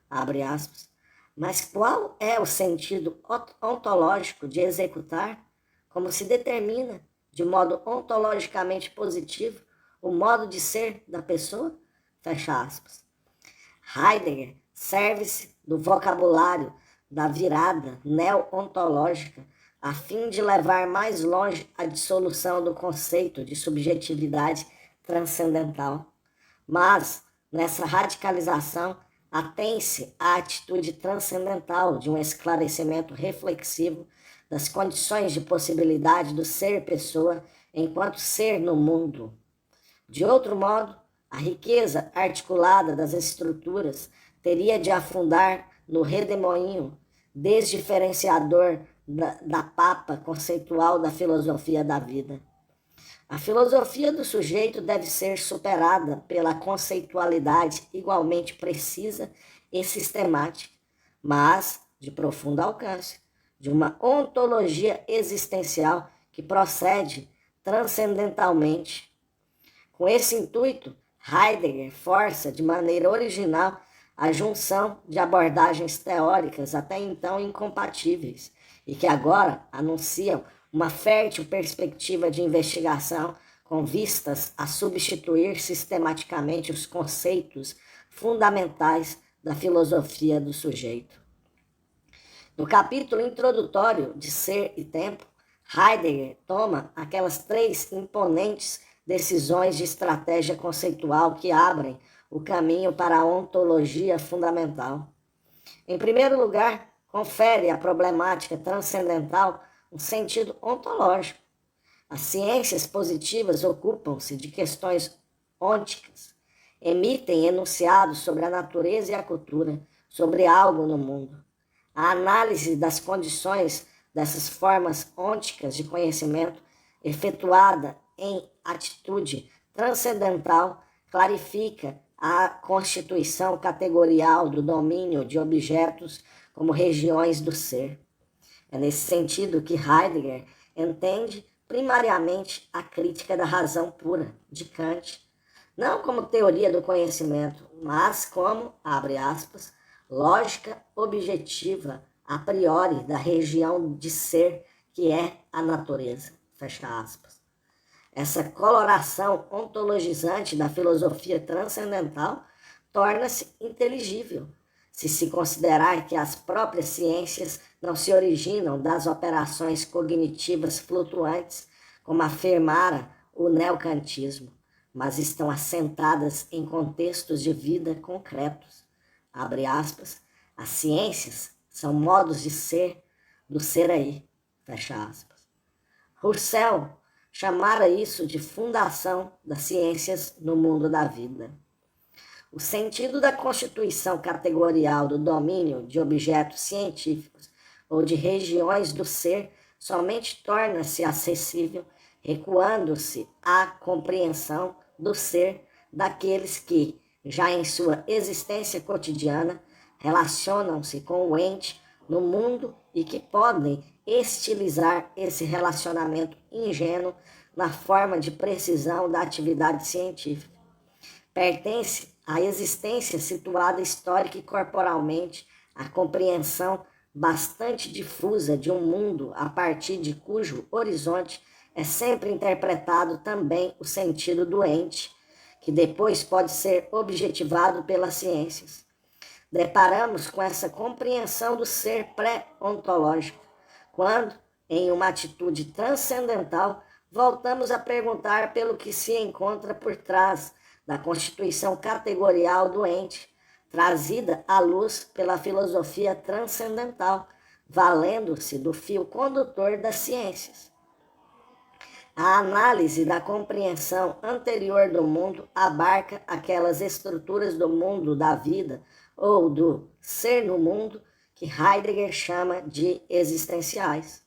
abre aspas, mas qual é o sentido ontológico de executar? Como se determina, de modo ontologicamente positivo, o modo de ser da pessoa? Fecha aspas. Heidegger serve-se do vocabulário da virada neo-ontológica a fim de levar mais longe a dissolução do conceito de subjetividade transcendental. Mas, nessa radicalização, atém-se à atitude transcendental de um esclarecimento reflexivo das condições de possibilidade do ser-pessoa enquanto ser no mundo. De outro modo, a riqueza articulada das estruturas teria de afundar no redemoinho desdiferenciador da papa conceitual da filosofia da vida. A filosofia do sujeito deve ser superada pela conceitualidade igualmente precisa e sistemática, mas de profundo alcance, de uma ontologia existencial que procede transcendentalmente. Com esse intuito, Heidegger força de maneira original a junção de abordagens teóricas até então incompatíveis e que agora anunciam uma fértil perspectiva de investigação com vistas a substituir sistematicamente os conceitos fundamentais da filosofia do sujeito. No capítulo introdutório de Ser e Tempo, Heidegger toma aquelas 3 imponentes decisões de estratégia conceitual que abrem o caminho para a ontologia fundamental. Em primeiro lugar, confere à problemática transcendental um sentido ontológico. As ciências positivas ocupam-se de questões ônticas, emitem enunciados sobre a natureza e a cultura, sobre algo no mundo. A análise das condições dessas formas ônticas de conhecimento, efetuada em atitude transcendental, clarifica a constituição categorial do domínio de objetos como regiões do ser. É nesse sentido que Heidegger entende primariamente a crítica da razão pura, de Kant, não como teoria do conhecimento, mas como, abre aspas, lógica objetiva a priori da região de ser que é a natureza, fecha aspas. Essa coloração ontologizante da filosofia transcendental torna-se inteligível se se considerar que as próprias ciências não se originam das operações cognitivas flutuantes, como afirmara o neocantismo, mas estão assentadas em contextos de vida concretos. Abre aspas, as ciências são modos de ser do ser aí, fecha aspas. Husserl chamara isso de fundação das ciências no mundo da vida. O sentido da constituição categorial do domínio de objetos científicos ou de regiões do ser somente torna-se acessível recuando-se à compreensão do ser daqueles que, já em sua existência cotidiana, relacionam-se com o ente no mundo e que podem estilizar esse relacionamento ingênuo na forma de precisão da atividade científica. Pertence à existência situada histórica e corporalmente à compreensão bastante difusa de um mundo a partir de cujo horizonte é sempre interpretado também o sentido do ente, que depois pode ser objetivado pelas ciências. Deparamos com essa compreensão do ser pré-ontológico, quando, em uma atitude transcendental, voltamos a perguntar pelo que se encontra por trás da constituição categorial do ente, trazida à luz pela filosofia transcendental, valendo-se do fio condutor das ciências. A análise da compreensão anterior do mundo abarca aquelas estruturas do mundo da vida ou do ser no mundo que Heidegger chama de existenciais.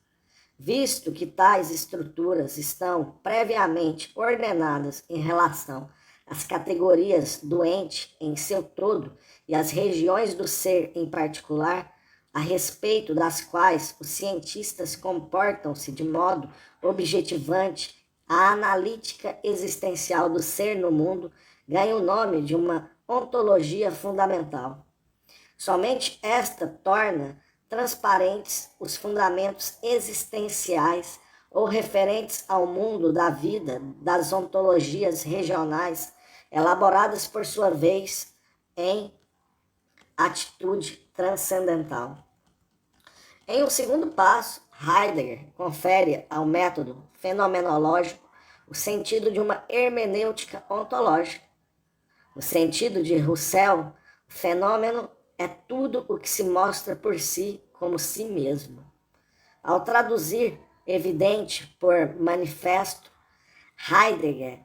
Visto que tais estruturas estão previamente ordenadas em relação às categorias do ente em seu todo e às regiões do ser em particular, a respeito das quais os cientistas comportam-se de modo objetivante, a analítica existencial do ser no mundo ganha o nome de uma ontologia fundamental. Somente esta torna transparentes os fundamentos existenciais ou referentes ao mundo da vida das ontologias regionais, elaboradas por sua vez em atitude transcendental. Em um segundo passo, Heidegger confere ao método fenomenológico o sentido de uma hermenêutica ontológica. No sentido de Husserl, o fenômeno é tudo o que se mostra por si como si mesmo. Ao traduzir evidente por manifesto, Heidegger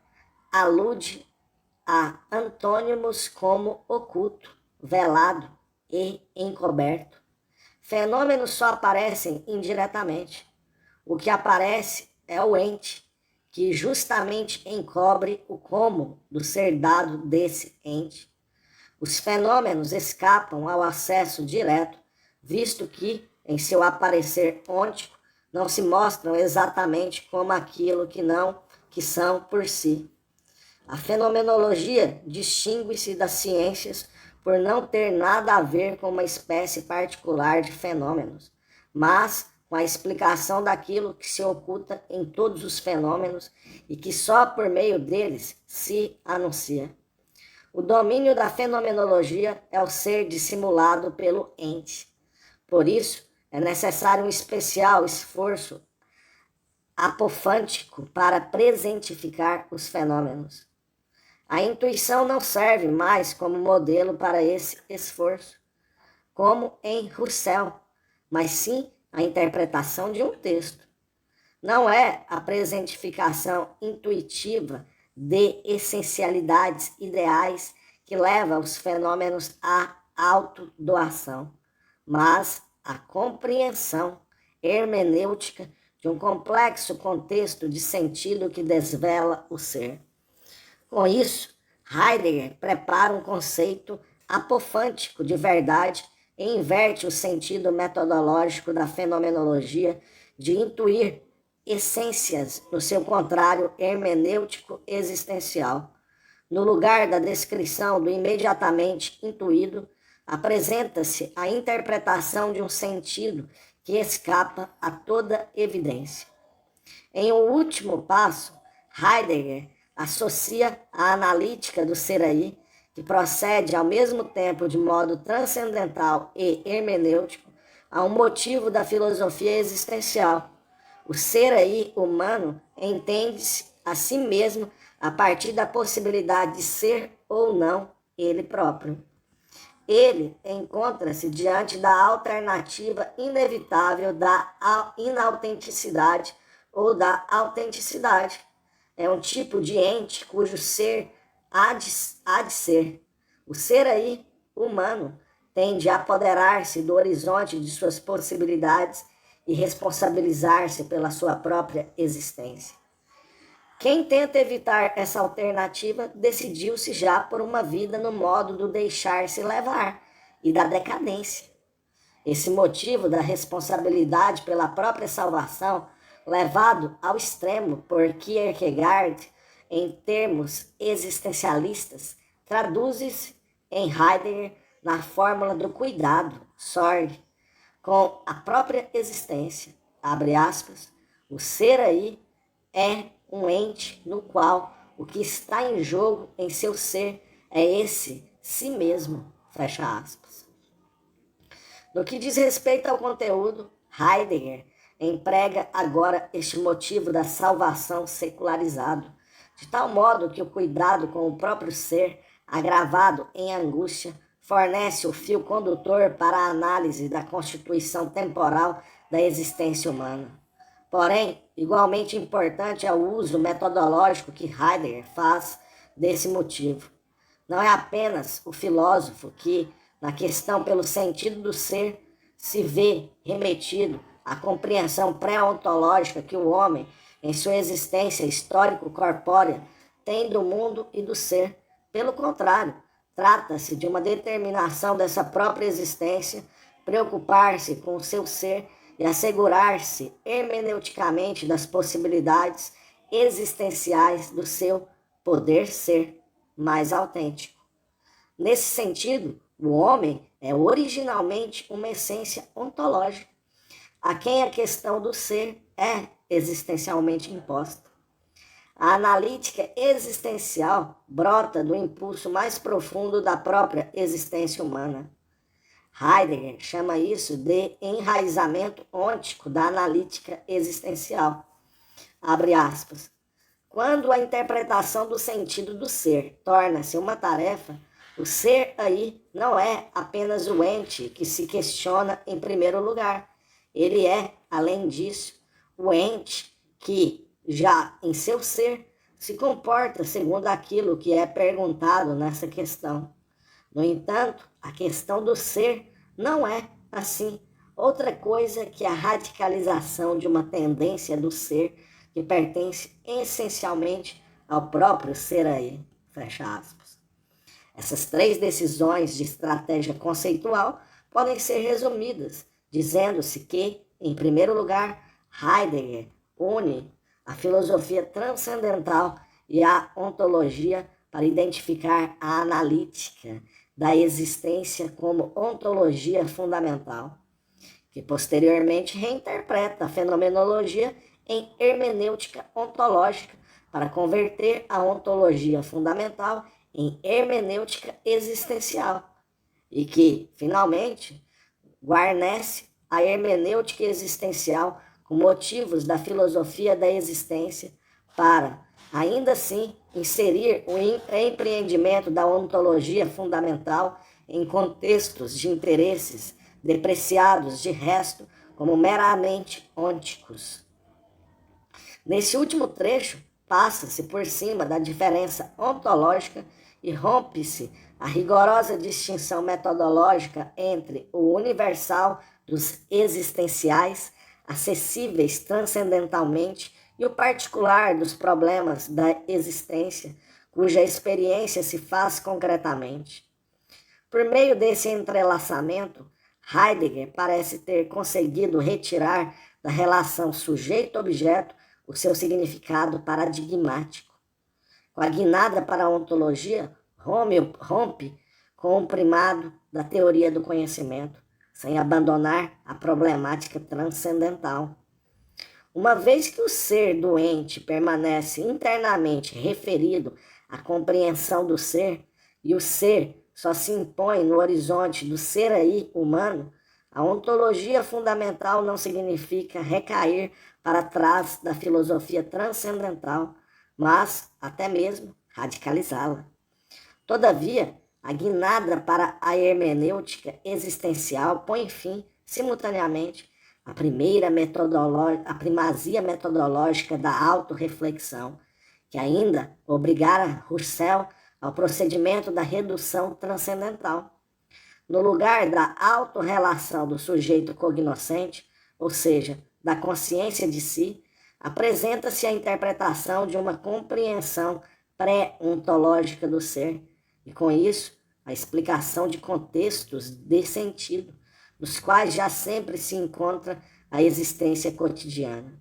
alude a antônimos como oculto, velado e encoberto. Fenômenos só aparecem indiretamente. O que aparece é o ente, que justamente encobre o como do ser dado desse ente. Os fenômenos escapam ao acesso direto, visto que, em seu aparecer ôntico, não se mostram exatamente como aquilo que são por si. A fenomenologia distingue-se das ciências por não ter nada a ver com uma espécie particular de fenômenos, mas com a explicação daquilo que se oculta em todos os fenômenos e que só por meio deles se anuncia. O domínio da fenomenologia é o ser dissimulado pelo ente. Por isso, é necessário um especial esforço apofântico para presentificar os fenômenos. A intuição não serve mais como modelo para esse esforço, como em Husserl, mas sim a interpretação de um texto. Não é a presentificação intuitiva de essencialidades ideais que leva os fenômenos à autodoação, mas a compreensão hermenêutica de um complexo contexto de sentido que desvela o ser. Com isso, Heidegger prepara um conceito apofântico de verdade e inverte o sentido metodológico da fenomenologia de intuir essências no seu contrário hermenêutico existencial. No lugar da descrição do imediatamente intuído, apresenta-se a interpretação de um sentido que escapa a toda evidência. Em um último passo, Heidegger associa a analítica do ser aí, que procede ao mesmo tempo de modo transcendental e hermenêutico, a um motivo da filosofia existencial. O ser aí humano entende-se a si mesmo a partir da possibilidade de ser ou não ele próprio. Ele encontra-se diante da alternativa inevitável da inautenticidade ou da autenticidade. É um tipo de ente cujo ser há de ser. O ser aí, humano, tende a apoderar-se do horizonte de suas possibilidades e responsabilizar-se pela sua própria existência. Quem tenta evitar essa alternativa decidiu-se já por uma vida no modo do deixar-se levar e da decadência. Esse motivo da responsabilidade pela própria salvação, levado ao extremo por Kierkegaard em termos existencialistas, traduz-se em Heidegger na fórmula do cuidado, Sorge, com a própria existência. Abre aspas, o ser aí é um ente no qual o que está em jogo em seu ser é esse si mesmo, fecha aspas. No que diz respeito ao conteúdo, Heidegger emprega agora este motivo da salvação secularizado, de tal modo que o cuidado com o próprio ser, agravado em angústia, fornece o fio condutor para a análise da constituição temporal da existência humana. Porém, igualmente importante é o uso metodológico que Heidegger faz desse motivo. Não é apenas o filósofo que, na questão pelo sentido do ser, se vê remetido à compreensão pré-ontológica que o homem, em sua existência histórico-corpórea, tem do mundo e do ser. Pelo contrário, trata-se de uma determinação dessa própria existência, preocupar-se com o seu ser e assegurar-se hermeneuticamente das possibilidades existenciais do seu poder ser mais autêntico. Nesse sentido, o homem é originalmente uma essência ontológica, a quem a questão do ser é existencialmente imposta. A analítica existencial brota do impulso mais profundo da própria existência humana. Heidegger chama isso de enraizamento ôntico da analítica existencial. Abre aspas. Quando a interpretação do sentido do ser torna-se uma tarefa, o ser aí não é apenas o ente que se questiona em primeiro lugar. Ele é, além disso, o ente que, já em seu ser, se comporta segundo aquilo que é perguntado nessa questão. No entanto, a questão do ser não é, assim, outra coisa que a radicalização de uma tendência do ser que pertence essencialmente ao próprio ser aí, fecha aspas. Essas três decisões de estratégia conceitual podem ser resumidas, dizendo-se que, em primeiro lugar, Heidegger une a filosofia transcendental e a ontologia para identificar a analítica da existência como ontologia fundamental, que posteriormente reinterpreta a fenomenologia em hermenêutica ontológica para converter a ontologia fundamental em hermenêutica existencial, e que, finalmente, guarnece a hermenêutica existencial com motivos da filosofia da existência para, ainda assim, inserir o empreendimento da ontologia fundamental em contextos de interesses depreciados de resto como meramente ônticos. Nesse último trecho, passa-se por cima da diferença ontológica e rompe-se a rigorosa distinção metodológica entre o universal dos existenciais, acessíveis transcendentalmente, e o particular dos problemas da existência, cuja experiência se faz concretamente. Por meio desse entrelaçamento, Heidegger parece ter conseguido retirar da relação sujeito-objeto o seu significado paradigmático. Com a guinada para a ontologia, rompe com o primado da teoria do conhecimento, sem abandonar a problemática transcendental. Uma vez que o ser doente permanece internamente referido à compreensão do ser, e o ser só se impõe no horizonte do ser aí humano, a ontologia fundamental não significa recair para trás da filosofia transcendental, mas até mesmo radicalizá-la. Todavia, a guinada para a hermenêutica existencial põe fim, simultaneamente, à primazia metodológica da autorreflexão, que ainda obrigara Husserl ao procedimento da redução transcendental. No lugar da autorrelação do sujeito cognoscente, ou seja, da consciência de si, apresenta-se a interpretação de uma compreensão pré-ontológica do ser, e com isso, a explicação de contextos de sentido, nos quais já sempre se encontra a existência cotidiana.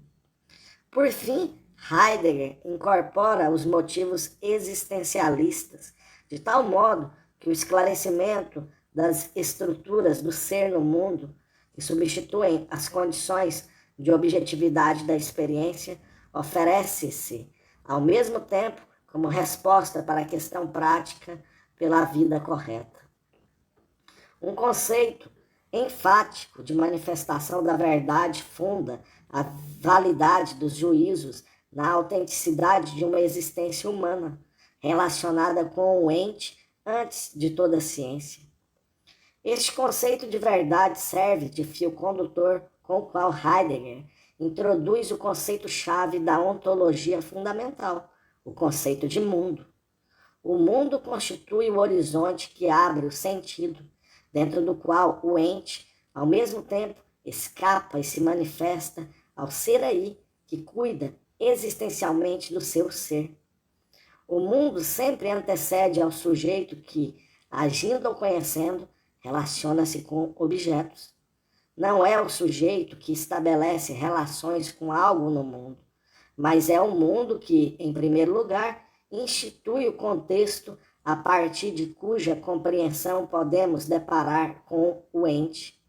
Por fim, Heidegger incorpora os motivos existencialistas, de tal modo que o esclarecimento das estruturas do ser no mundo, que substituem as condições de objetividade da experiência, oferece-se, ao mesmo tempo, como resposta para a questão prática pela vida correta. Um conceito enfático de manifestação da verdade funda a validade dos juízos na autenticidade de uma existência humana, relacionada com o ente antes de toda a ciência. Este conceito de verdade serve de fio condutor com o qual Heidegger introduz o conceito-chave da ontologia fundamental, o conceito de mundo. O mundo constitui o horizonte que abre o sentido, dentro do qual o ente, ao mesmo tempo, escapa e se manifesta ao ser aí, que cuida existencialmente do seu ser. O mundo sempre antecede ao sujeito que, agindo ou conhecendo, relaciona-se com objetos. Não é o sujeito que estabelece relações com algo no mundo, mas é o mundo que, em primeiro lugar, institui o contexto a partir de cuja compreensão podemos deparar com o ente.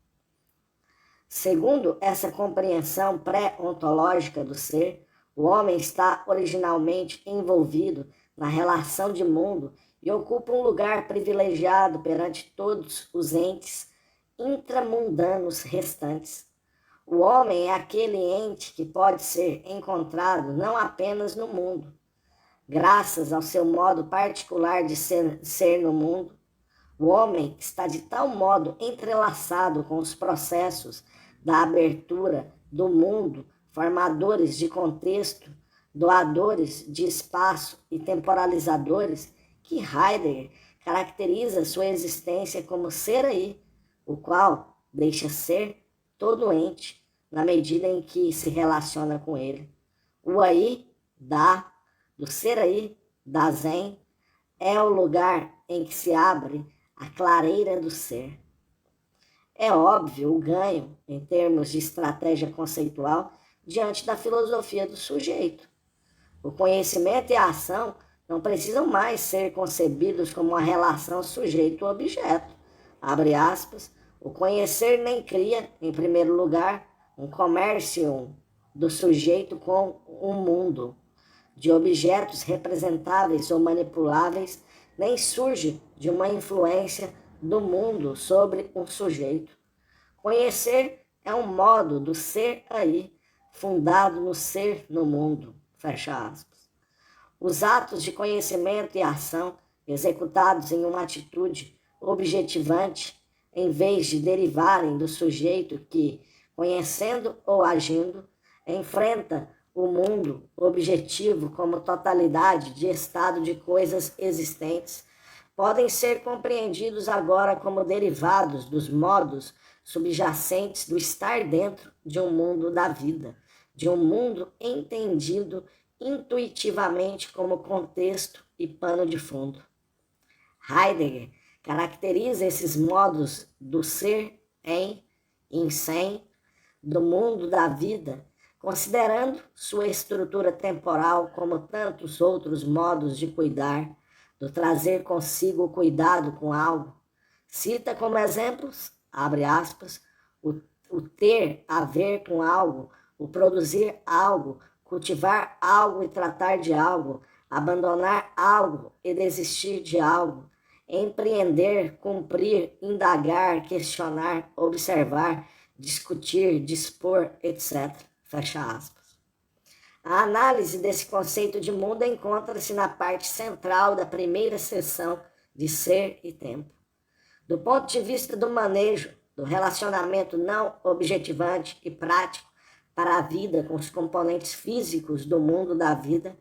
Segundo essa compreensão pré-ontológica do ser, o homem está originalmente envolvido na relação de mundo e ocupa um lugar privilegiado perante todos os entes intramundanos restantes. O homem é aquele ente que pode ser encontrado não apenas no mundo. Graças ao seu modo particular de ser no mundo, o homem está de tal modo entrelaçado com os processos da abertura do mundo, formadores de contexto, doadores de espaço e temporalizadores, que Heidegger caracteriza sua existência como ser aí, o qual deixa ser todo ente na medida em que se relaciona com ele. O aí dá, do ser aí, da Zen, é o lugar em que se abre a clareira do ser. É óbvio o ganho, em termos de estratégia conceitual, diante da filosofia do sujeito. O conhecimento e a ação não precisam mais ser concebidos como uma relação sujeito-objeto. Abre aspas, o conhecer nem cria, em primeiro lugar, um comércio do sujeito com o mundo, de objetos representáveis ou manipuláveis, nem surge de uma influência do mundo sobre um sujeito. Conhecer é um modo do ser aí, fundado no ser no mundo. Fecha aspas. Os atos de conhecimento e ação, executados em uma atitude objetivante, em vez de derivarem do sujeito que, conhecendo ou agindo, enfrenta o mundo objetivo como totalidade de estado de coisas existentes, podem ser compreendidos agora como derivados dos modos subjacentes do estar dentro de um mundo da vida, de um mundo entendido intuitivamente como contexto e pano de fundo. Heidegger caracteriza esses modos do ser em sem, do mundo da vida, considerando sua estrutura temporal como tantos outros modos de cuidar, do trazer consigo o cuidado com algo. Cita como exemplos, abre aspas, o ter a ver com algo, o produzir algo, cultivar algo e tratar de algo, abandonar algo e desistir de algo, empreender, cumprir, indagar, questionar, observar, discutir, dispor, etc. Fecha aspas. A análise desse conceito de mundo encontra-se na parte central da primeira seção de Ser e Tempo. Do ponto de vista do manejo, do relacionamento não objetivante e prático para a vida com os componentes físicos do mundo da vida,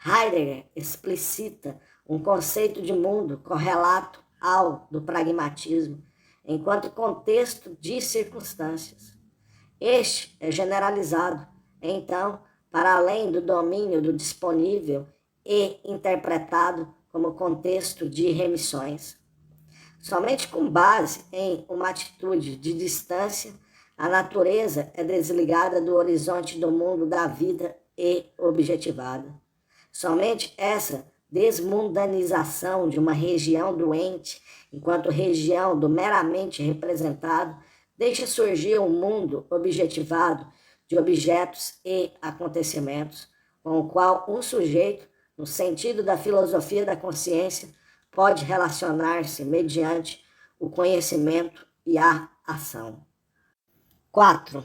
Heidegger explicita um conceito de mundo correlato ao do pragmatismo, enquanto contexto de circunstâncias. Este é generalizado, então, para além do domínio do disponível e interpretado como contexto de remissões. Somente com base em uma atitude de distância, a natureza é desligada do horizonte do mundo da vida e objetivada. Somente essa desmundanização de uma região doente, enquanto região do meramente representado, deixa surgir um mundo objetivado de objetos e acontecimentos, com o qual um sujeito, no sentido da filosofia da consciência, pode relacionar-se mediante o conhecimento e a ação. 4.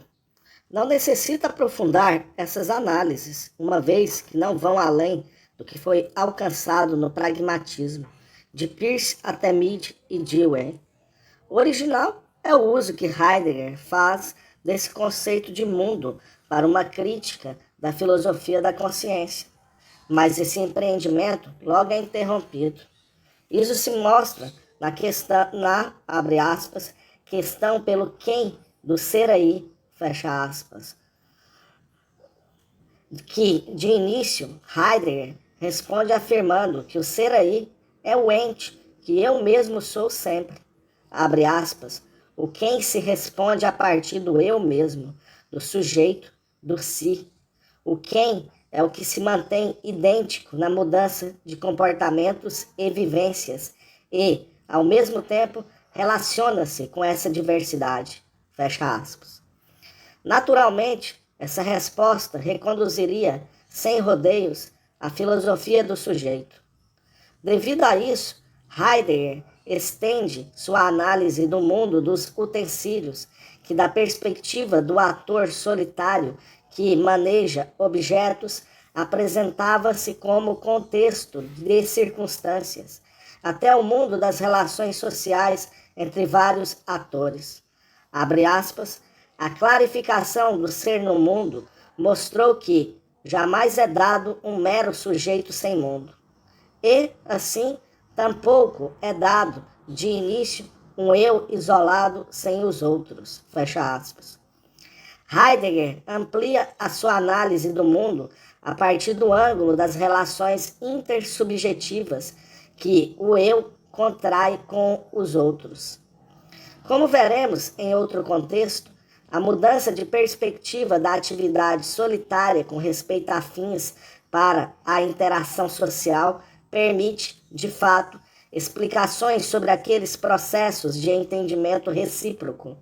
Não necessita aprofundar essas análises, uma vez que não vão além do que foi alcançado no pragmatismo, de Peirce até Mead e Dewey. O original é o uso que Heidegger faz desse conceito de mundo para uma crítica da filosofia da consciência, mas esse empreendimento logo é interrompido. Isso se mostra abre aspas, questão pelo quem do ser aí, fecha aspas, que, de início, Heidegger responde afirmando que o ser aí é o ente que eu mesmo sou sempre, abre aspas, o quem se responde a partir do eu mesmo, do sujeito, do si. O quem é o que se mantém idêntico na mudança de comportamentos e vivências e, ao mesmo tempo, relaciona-se com essa diversidade. Fecha aspas. Naturalmente, essa resposta reconduziria, sem rodeios, a filosofia do sujeito. Devido a isso, Heidegger estende sua análise do mundo dos utensílios, que da perspectiva do ator solitário que maneja objetos, apresentava-se como contexto de circunstâncias, até o mundo das relações sociais entre vários atores. Abre aspas, a clarificação do ser no mundo mostrou que jamais é dado um mero sujeito sem mundo. E, assim, tampouco é dado, de início, um eu isolado sem os outros. Fecha aspas. Heidegger amplia a sua análise do mundo a partir do ângulo das relações intersubjetivas que o eu contrai com os outros. Como veremos em outro contexto, a mudança de perspectiva da atividade solitária com respeito a fins para a interação social permite, de fato, explicações sobre aqueles processos de entendimento recíproco,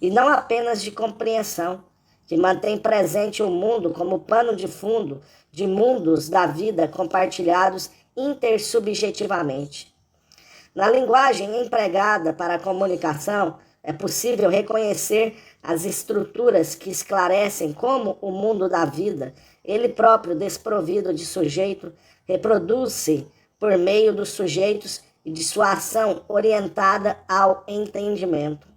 e não apenas de compreensão, que mantém presente o mundo como pano de fundo de mundos da vida compartilhados intersubjetivamente. Na linguagem empregada para a comunicação, é possível reconhecer as estruturas que esclarecem como o mundo da vida, ele próprio desprovido de sujeito, reproduz-se por meio dos sujeitos e de sua ação orientada ao entendimento.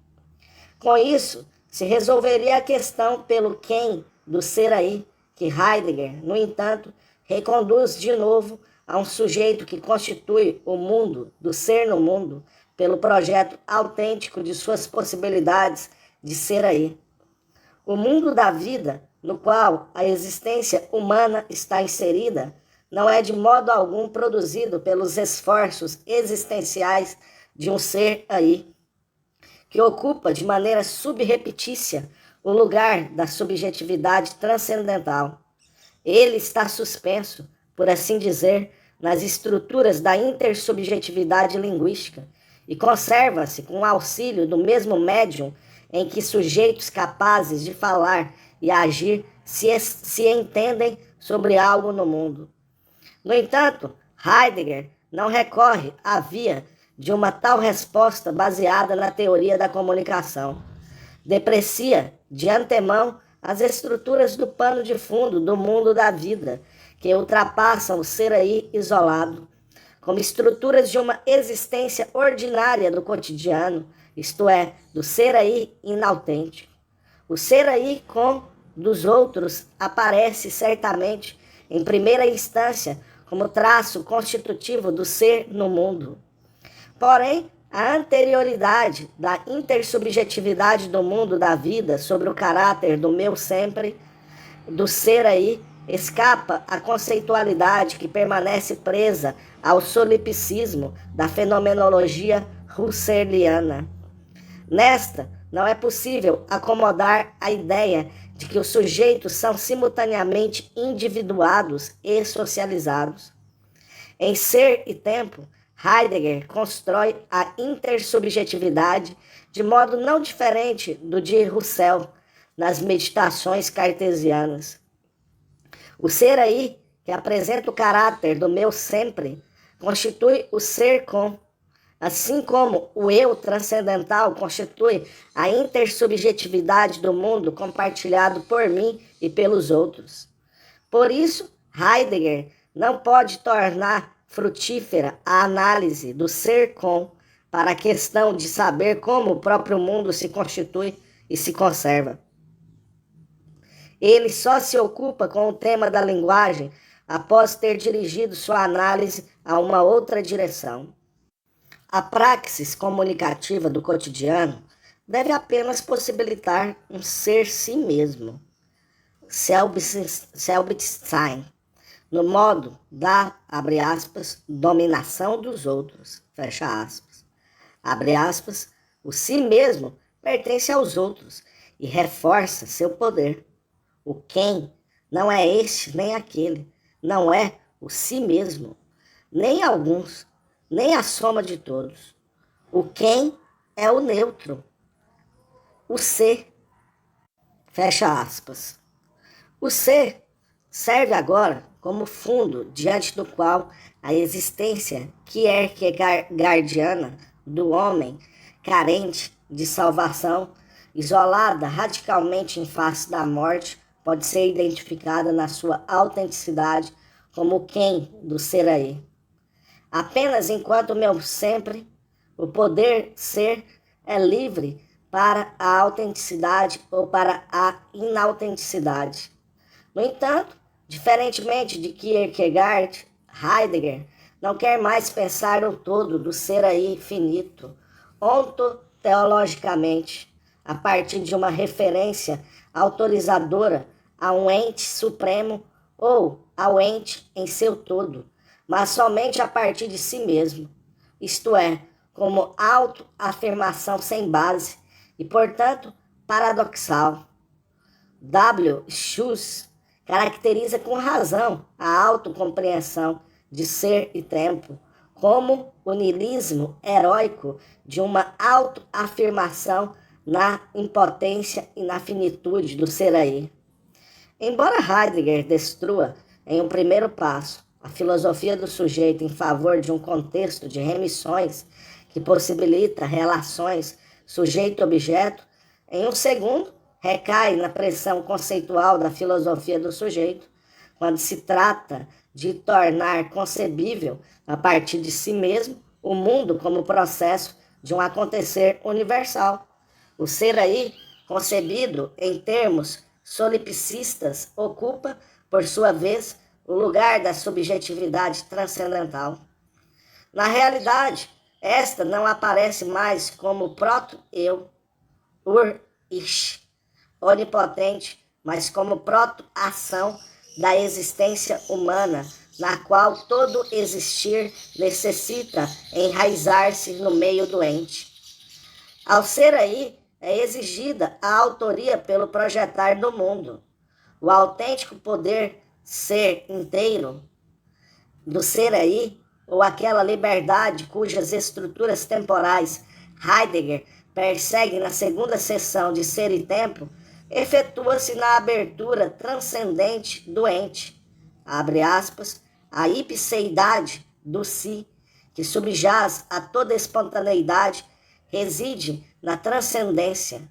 Com isso, se resolveria a questão pelo quem do ser aí, que Heidegger, no entanto, reconduz de novo a um sujeito que constitui o mundo do ser no mundo pelo projeto autêntico de suas possibilidades de ser aí. O mundo da vida, no qual a existência humana está inserida, não é de modo algum produzido pelos esforços existenciais de um ser aí, que ocupa de maneira subrepetícia o lugar da subjetividade transcendental. Ele está suspenso, por assim dizer, nas estruturas da intersubjetividade linguística e conserva-se com o auxílio do mesmo médium em que sujeitos capazes de falar e agir se entendem sobre algo no mundo. No entanto, Heidegger não recorre à via de uma tal resposta baseada na teoria da comunicação. Deprecia, de antemão, as estruturas do pano de fundo do mundo da vida, que ultrapassam o ser aí isolado, como estruturas de uma existência ordinária do cotidiano, isto é, do ser aí inautêntico. O ser aí com dos outros aparece certamente, em primeira instância, como traço constitutivo do ser no mundo. Porém, a anterioridade da intersubjetividade do mundo da vida sobre o caráter do meu sempre, do ser aí, escapa à conceitualidade que permanece presa ao solipsismo da fenomenologia husserliana. Nesta, não é possível acomodar a ideia de que os sujeitos são simultaneamente individuados e socializados. Em Ser e Tempo, Heidegger constrói a intersubjetividade de modo não diferente do de Husserl nas meditações cartesianas. O ser aí, que apresenta o caráter do meu sempre, constitui o ser com, assim como o eu transcendental constitui a intersubjetividade do mundo compartilhado por mim e pelos outros. Por isso, Heidegger não pode tornar frutífera a análise do ser com para a questão de saber como o próprio mundo se constitui e se conserva. Ele só se ocupa com o tema da linguagem após ter dirigido sua análise a uma outra direção. A praxis comunicativa do cotidiano deve apenas possibilitar um ser si mesmo, Selbstsein, no modo da, abre aspas, dominação dos outros, fecha aspas. Abre aspas, o si mesmo pertence aos outros e reforça seu poder. O quem não é este nem aquele, não é o si mesmo, nem alguns, nem a soma de todos. O quem é o neutro, o ser, fecha aspas. O ser serve agora como fundo diante do qual a existência kierkegaardiana do homem, carente de salvação, isolada radicalmente em face da morte, pode ser identificada na sua autenticidade como o quem do ser aí. Apenas enquanto meu sempre, o poder ser é livre para a autenticidade ou para a inautenticidade. No entanto, diferentemente de Kierkegaard, Heidegger não quer mais pensar no todo do ser aí finito, ontoteologicamente, a partir de uma referência autorizadora a um ente supremo ou ao ente em seu todo, mas somente a partir de si mesmo, isto é, como autoafirmação sem base e, portanto, paradoxal. W. Schuss caracteriza com razão a autocompreensão de ser e tempo como o niilismo heróico de uma autoafirmação na impotência e na finitude do ser aí. Embora Heidegger destrua, em um primeiro passo, a filosofia do sujeito em favor de um contexto de remissões que possibilita relações sujeito-objeto, em um segundo, recai na pressão conceitual da filosofia do sujeito, quando se trata de tornar concebível, a partir de si mesmo, o mundo como processo de um acontecer universal. O ser aí, concebido em termos solipsistas, ocupa, por sua vez, o lugar da subjetividade transcendental. Na realidade, esta não aparece mais como proto-eu, ur-ich, onipotente, mas como proto-ação da existência humana na qual todo existir necessita enraizar-se no meio doente. Ao ser aí, é exigida a autoria pelo projetar do mundo. O autêntico poder ser inteiro do ser aí, ou aquela liberdade cujas estruturas temporais Heidegger persegue na segunda seção de Ser e Tempo, efetua-se na abertura transcendente do ente, abre aspas, a ipseidade do si, que subjaz a toda espontaneidade, reside na transcendência.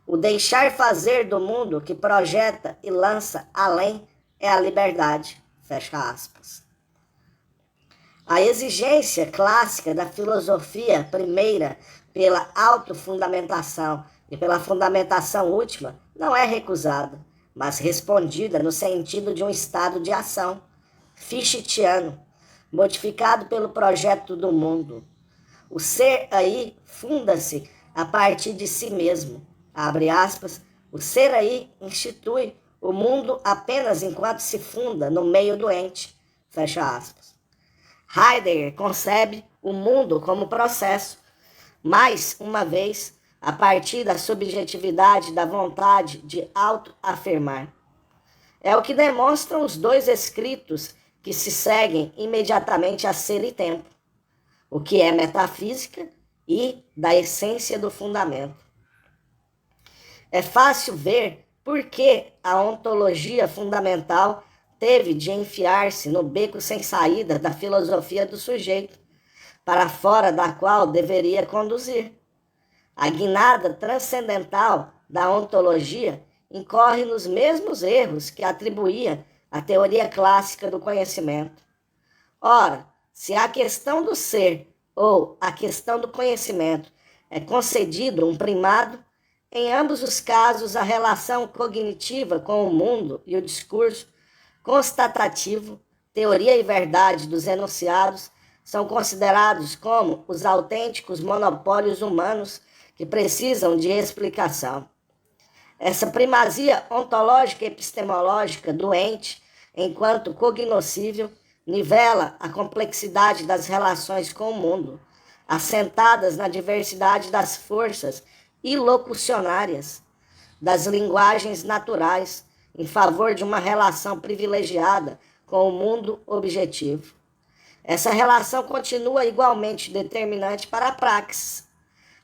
O deixar fazer do mundo que projeta e lança além é a liberdade, fecha aspas. A exigência clássica da filosofia primeira pela autofundamentação e pela fundamentação última não é recusada, mas respondida no sentido de um estado de ação fichtiano, modificado pelo projeto do mundo. O ser aí funda-se a partir de si mesmo, abre aspas, o ser aí institui o mundo apenas enquanto se funda no meio doente, fecha aspas. Heidegger concebe o mundo como processo, mais uma vez, a partir da subjetividade da vontade de autoafirmar. É o que demonstram os dois escritos que se seguem imediatamente a Ser e Tempo, o que é metafísica e da essência do fundamento. É fácil ver por que a ontologia fundamental teve de enfiar-se no beco sem saída da filosofia do sujeito, para fora da qual deveria conduzir. A guinada transcendental da ontologia incorre nos mesmos erros que atribuía à teoria clássica do conhecimento. Ora, se a questão do ser ou a questão do conhecimento é concedido um primado, em ambos os casos a relação cognitiva com o mundo e o discurso constatativo, teoria e verdade dos enunciados são considerados como os autênticos monopólios humanos que precisam de explicação. Essa primazia ontológica e epistemológica do ente, enquanto cognoscível, nivela a complexidade das relações com o mundo, assentadas na diversidade das forças ilocucionárias, das linguagens naturais, em favor de uma relação privilegiada com o mundo objetivo. Essa relação continua igualmente determinante para a praxis.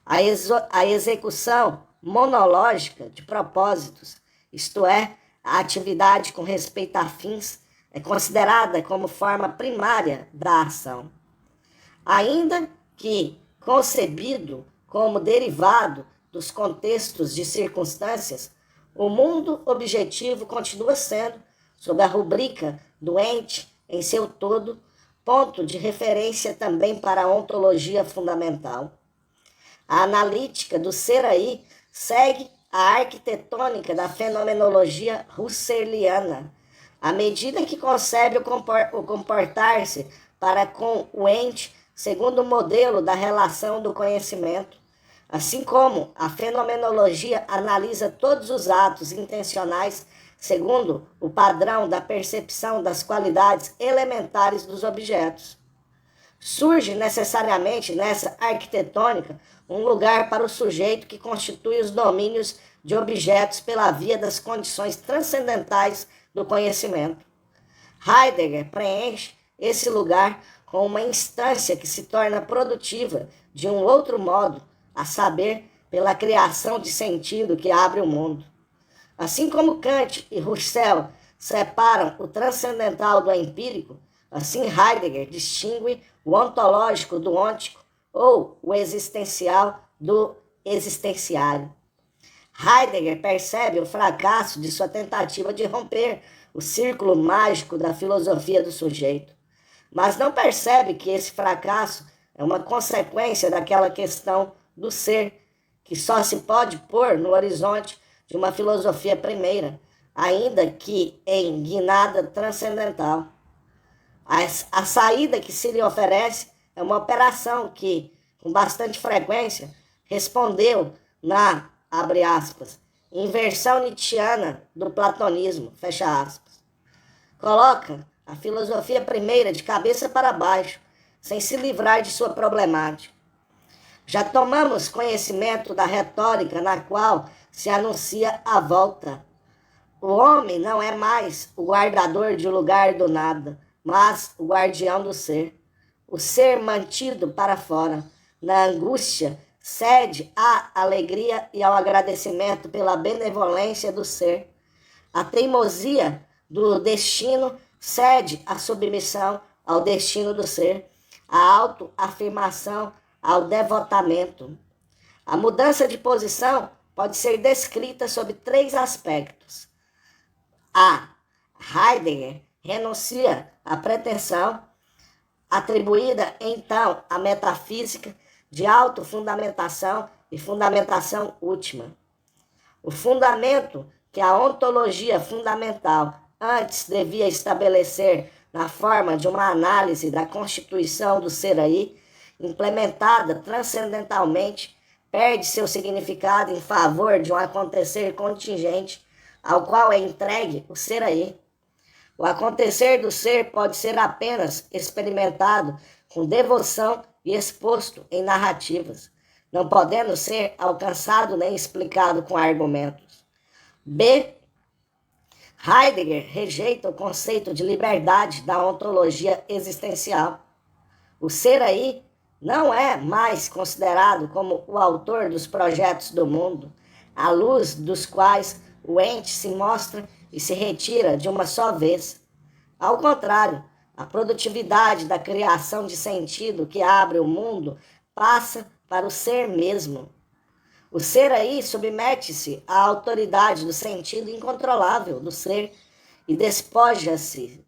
A execução monológica de propósitos, isto é, a atividade com respeito a fins, é considerada como forma primária da ação. Ainda que concebido como derivado dos contextos de circunstâncias, o mundo objetivo continua sendo, sob a rubrica do ente em seu todo, ponto de referência também para a ontologia fundamental. A analítica do ser aí segue a arquitetônica da fenomenologia husserliana, à medida que concebe o comportar-se para com o ente segundo o modelo da relação do conhecimento, assim como a fenomenologia analisa todos os atos intencionais segundo o padrão da percepção das qualidades elementares dos objetos. Surge necessariamente nessa arquitetônica um lugar para o sujeito que constitui os domínios de objetos pela via das condições transcendentais do conhecimento. Heidegger preenche esse lugar com uma instância que se torna produtiva de um outro modo, a saber, pela criação de sentido que abre o mundo. Assim como Kant e Husserl separam o transcendental do empírico, assim Heidegger distingue o ontológico do ôntico ou o existencial do existenciário. Heidegger percebe o fracasso de sua tentativa de romper o círculo mágico da filosofia do sujeito, mas não percebe que esse fracasso é uma consequência daquela questão do ser, que só se pode pôr no horizonte de uma filosofia primeira, ainda que em guinada transcendental. A saída que se lhe oferece é uma operação que, com bastante frequência, respondeu na, abre aspas, inversão nietzschiana do platonismo, fecha aspas. Coloca a filosofia primeira de cabeça para baixo, sem se livrar de sua problemática. Já tomamos conhecimento da retórica na qual se anuncia a volta. O homem não é mais o guardador de lugar do nada, mas o guardião do ser. O ser mantido para fora, na angústia, cede à alegria e ao agradecimento pela benevolência do ser. A teimosia do destino cede à submissão ao destino do ser, a autoafirmação ao devotamento. A mudança de posição pode ser descrita sob 3 aspectos. A. Heidegger renuncia à pretensão, atribuída então à metafísica de autofundamentação e fundamentação última. O fundamento que a ontologia fundamental antes devia estabelecer na forma de uma análise da constituição do ser aí, implementada transcendentalmente, perde seu significado em favor de um acontecer contingente ao qual é entregue o ser aí. O acontecer do ser pode ser apenas experimentado com devoção e exposto em narrativas, não podendo ser alcançado nem explicado com argumentos. B. Heidegger rejeita o conceito de liberdade da ontologia existencial. O ser aí não é mais considerado como o autor dos projetos do mundo, à luz dos quais o ente se mostra e se retira de uma só vez. Ao contrário, a produtividade da criação de sentido que abre o mundo passa para o ser mesmo. O ser aí submete-se à autoridade do sentido incontrolável do ser e despoja-se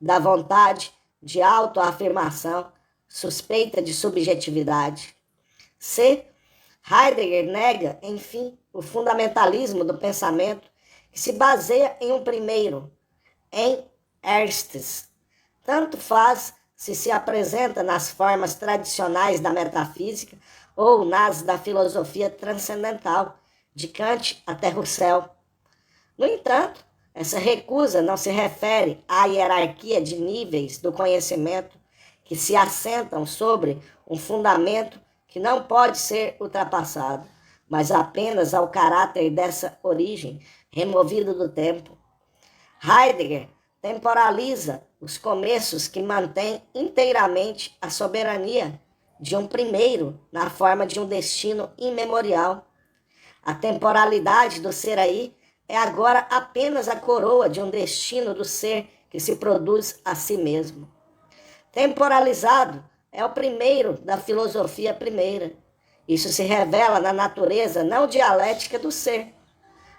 da vontade de autoafirmação, suspeita de subjetividade. C. Heidegger nega, enfim, o fundamentalismo do pensamento que se baseia em um primeiro, em erstes. Tanto faz se apresenta nas formas tradicionais da metafísica ou nas da filosofia transcendental, de Kant até Husserl. No entanto, essa recusa não se refere à hierarquia de níveis do conhecimento que se assentam sobre um fundamento que não pode ser ultrapassado, mas apenas ao caráter dessa origem removido do tempo. Heidegger temporaliza os começos que mantêm inteiramente a soberania de um primeiro na forma de um destino imemorial. A temporalidade do ser aí é agora apenas a coroa de um destino do ser que se produz a si mesmo. Temporalizado é o primeiro da filosofia primeira. Isso se revela na natureza não dialética do ser,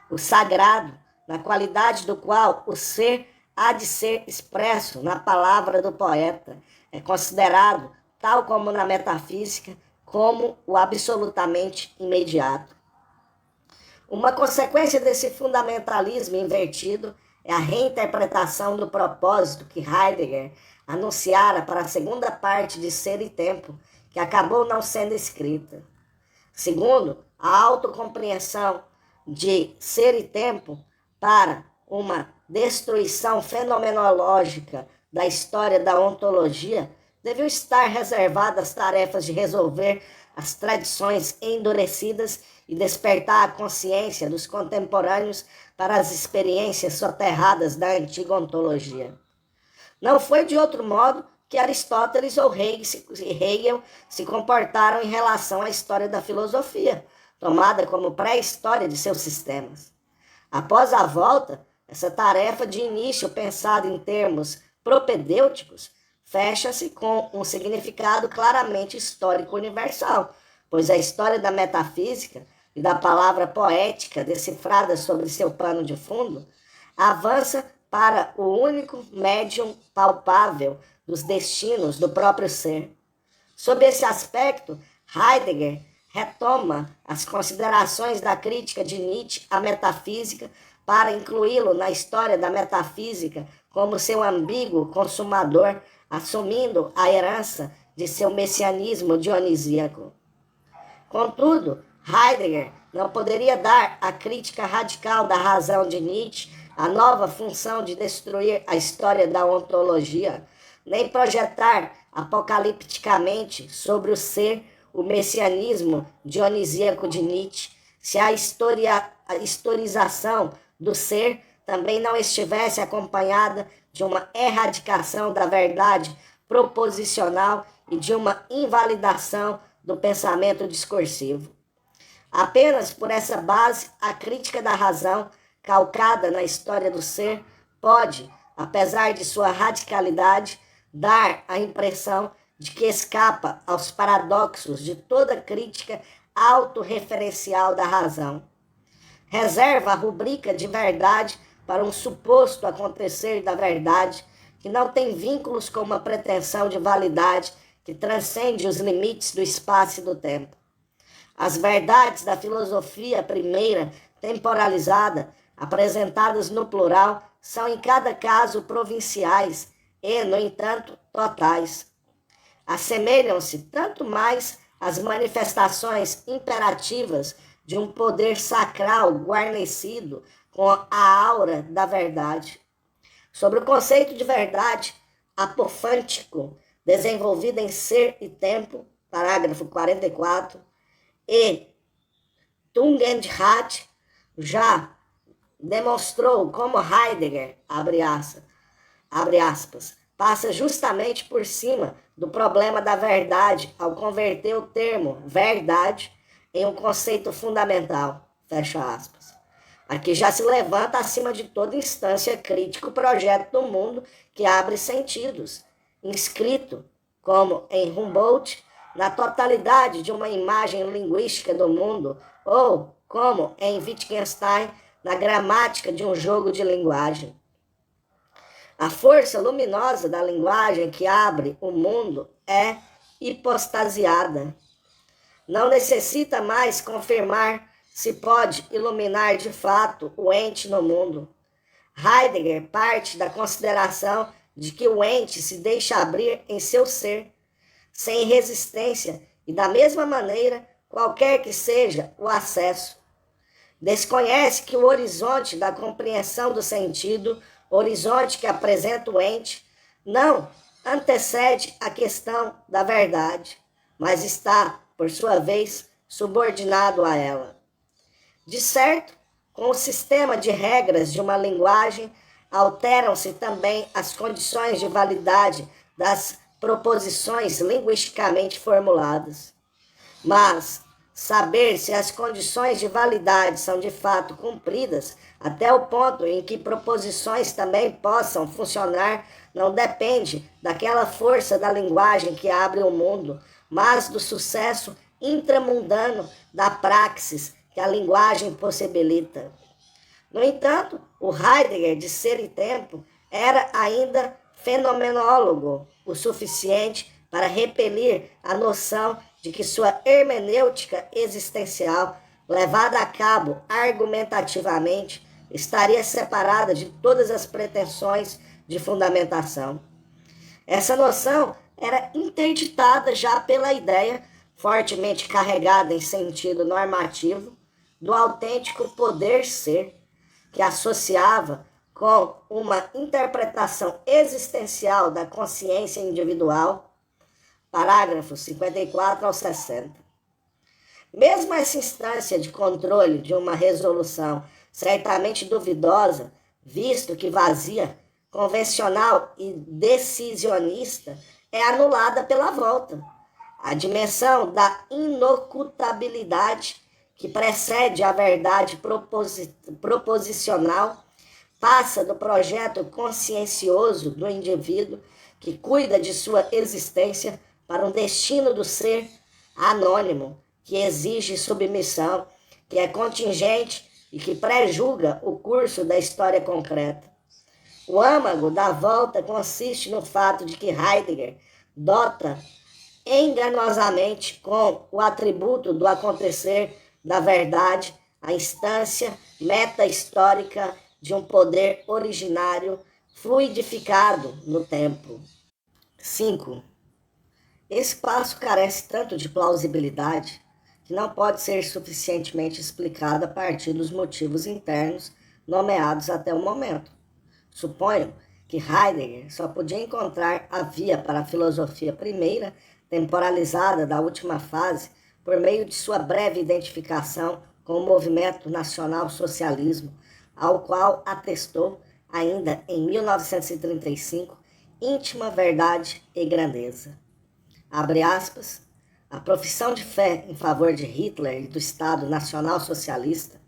o sagrado, na qualidade do qual o ser há de ser expresso na palavra do poeta, é considerado, tal como na metafísica, como o absolutamente imediato. Uma consequência desse fundamentalismo invertido é a reinterpretação do propósito que Heidegger anunciara para a segunda parte de Ser e Tempo, que acabou não sendo escrita. Segundo, a autocompreensão de Ser e Tempo para uma destruição fenomenológica da história da ontologia deviam estar reservadas às tarefas de resolver as tradições endurecidas e despertar a consciência dos contemporâneos para as experiências soterradas da antiga ontologia. Não foi de outro modo que Aristóteles ou Hegel se comportaram em relação à história da filosofia, tomada como pré-história de seus sistemas. Após a volta, essa tarefa de início pensada em termos propedêuticos fecha-se com um significado claramente histórico universal, pois a história da metafísica e da palavra poética decifrada sobre seu pano de fundo avança para o único médium palpável dos destinos do próprio ser. Sob esse aspecto, Heidegger retoma as considerações da crítica de Nietzsche à metafísica para incluí-lo na história da metafísica como seu ambíguo consumador, assumindo a herança de seu messianismo dionisíaco. Contudo, Heidegger não poderia dar a crítica radical da razão de Nietzsche a nova função de destruir a história da ontologia, nem projetar apocalipticamente sobre o ser o messianismo dionisíaco de Nietzsche, se a historização do ser também não estivesse acompanhada de uma erradicação da verdade proposicional e de uma invalidação do pensamento discursivo. Apenas por essa base, a crítica da razão, calcada na história do ser, pode, apesar de sua radicalidade, dar a impressão de que escapa aos paradoxos de toda crítica autorreferencial da razão. Reserva a rubrica de verdade para um suposto acontecer da verdade que não tem vínculos com uma pretensão de validade que transcende os limites do espaço e do tempo. As verdades da filosofia primeira, temporalizada, apresentadas no plural, são em cada caso provinciais e, no entanto, totais. Assemelham-se tanto mais às manifestações imperativas de um poder sacral guarnecido com a aura da verdade. Sobre o conceito de verdade apofântico, desenvolvido em Ser e Tempo, parágrafo 44, e Tugendhat já demonstrou como Heidegger, abre aspas, passa justamente por cima do problema da verdade ao converter o termo verdade em um conceito fundamental, fecha aspas. Aqui já se levanta acima de toda instância crítica o projeto do mundo que abre sentidos, inscrito, como em Humboldt, na totalidade de uma imagem linguística do mundo, ou, como em Wittgenstein, na gramática de um jogo de linguagem. A força luminosa da linguagem que abre o mundo é hipostasiada. Não necessita mais confirmar se pode iluminar de fato o ente no mundo. Heidegger parte da consideração de que o ente se deixa abrir em seu ser, sem resistência e da mesma maneira, qualquer que seja o acesso. Desconhece que o horizonte da compreensão do sentido, horizonte que apresenta o ente, não antecede a questão da verdade, mas está, por sua vez, subordinado a ela. De certo, com o sistema de regras de uma linguagem, alteram-se também as condições de validade das proposições linguisticamente formuladas. Mas saber se as condições de validade são de fato cumpridas, até o ponto em que proposições também possam funcionar, não depende daquela força da linguagem que abre o mundo, mas do sucesso intramundano da praxis que a linguagem possibilita. No entanto, o Heidegger de Ser e Tempo era ainda fenomenólogo o suficiente para repelir a noção de que sua hermenêutica existencial, levada a cabo argumentativamente, estaria separada de todas as pretensões de fundamentação. Essa noção era interditada já pela ideia, fortemente carregada em sentido normativo, do autêntico poder ser, que associava com uma interpretação existencial da consciência individual, parágrafos 54 ao 60. Mesmo essa instância de controle de uma resolução certamente duvidosa, visto que vazia, convencional e decisionista, é anulada pela volta. A dimensão da inocutabilidade que precede a verdade proposicional passa do projeto consciencioso do indivíduo que cuida de sua existência para um destino do ser anônimo, que exige submissão, que é contingente e que pré-julga o curso da história concreta. O âmago da volta consiste no fato de que Heidegger dota enganosamente com o atributo do acontecer da verdade a instância meta-histórica de um poder originário fluidificado no tempo. 5. Esse passo carece tanto de plausibilidade que não pode ser suficientemente explicado a partir dos motivos internos nomeados até o momento. Suponho que Heidegger só podia encontrar a via para a filosofia primeira, temporalizada da última fase, por meio de sua breve identificação com o movimento nacional-socialismo, ao qual atestou, ainda em 1935, íntima verdade e grandeza. Abre aspas, a profissão de fé em favor de Hitler e do Estado Nacional Socialista,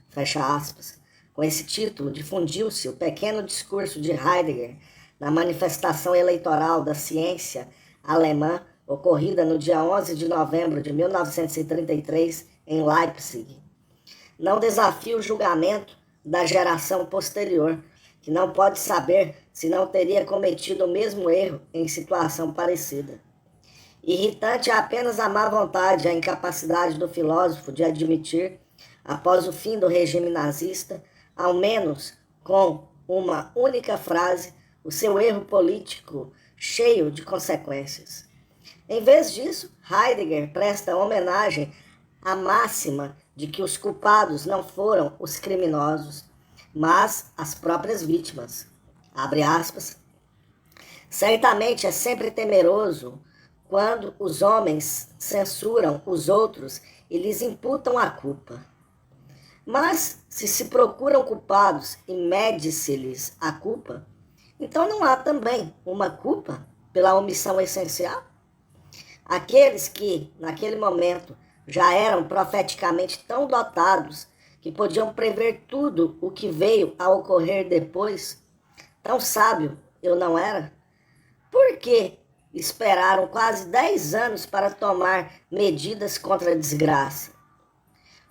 fecha aspas. Com esse título, difundiu-se o pequeno discurso de Heidegger na manifestação eleitoral da ciência alemã ocorrida no dia 11 de novembro de 1933 em Leipzig. Não desafio o julgamento da geração posterior, que não pode saber se não teria cometido o mesmo erro em situação parecida. Irritante é apenas a má vontade e a incapacidade do filósofo de admitir, após o fim do regime nazista, ao menos com uma única frase, o seu erro político cheio de consequências. Em vez disso, Heidegger presta homenagem à máxima de que os culpados não foram os criminosos, mas as próprias vítimas. Abre aspas. Certamente é sempre temeroso quando os homens censuram os outros e lhes imputam a culpa. Mas, se procuram culpados e mede-se-lhes a culpa, então não há também uma culpa pela omissão essencial? Aqueles que, naquele momento, já eram profeticamente tão dotados que podiam prever tudo o que veio a ocorrer depois, tão sábio eu não era? Por que esperaram quase 10 anos para tomar medidas contra a desgraça?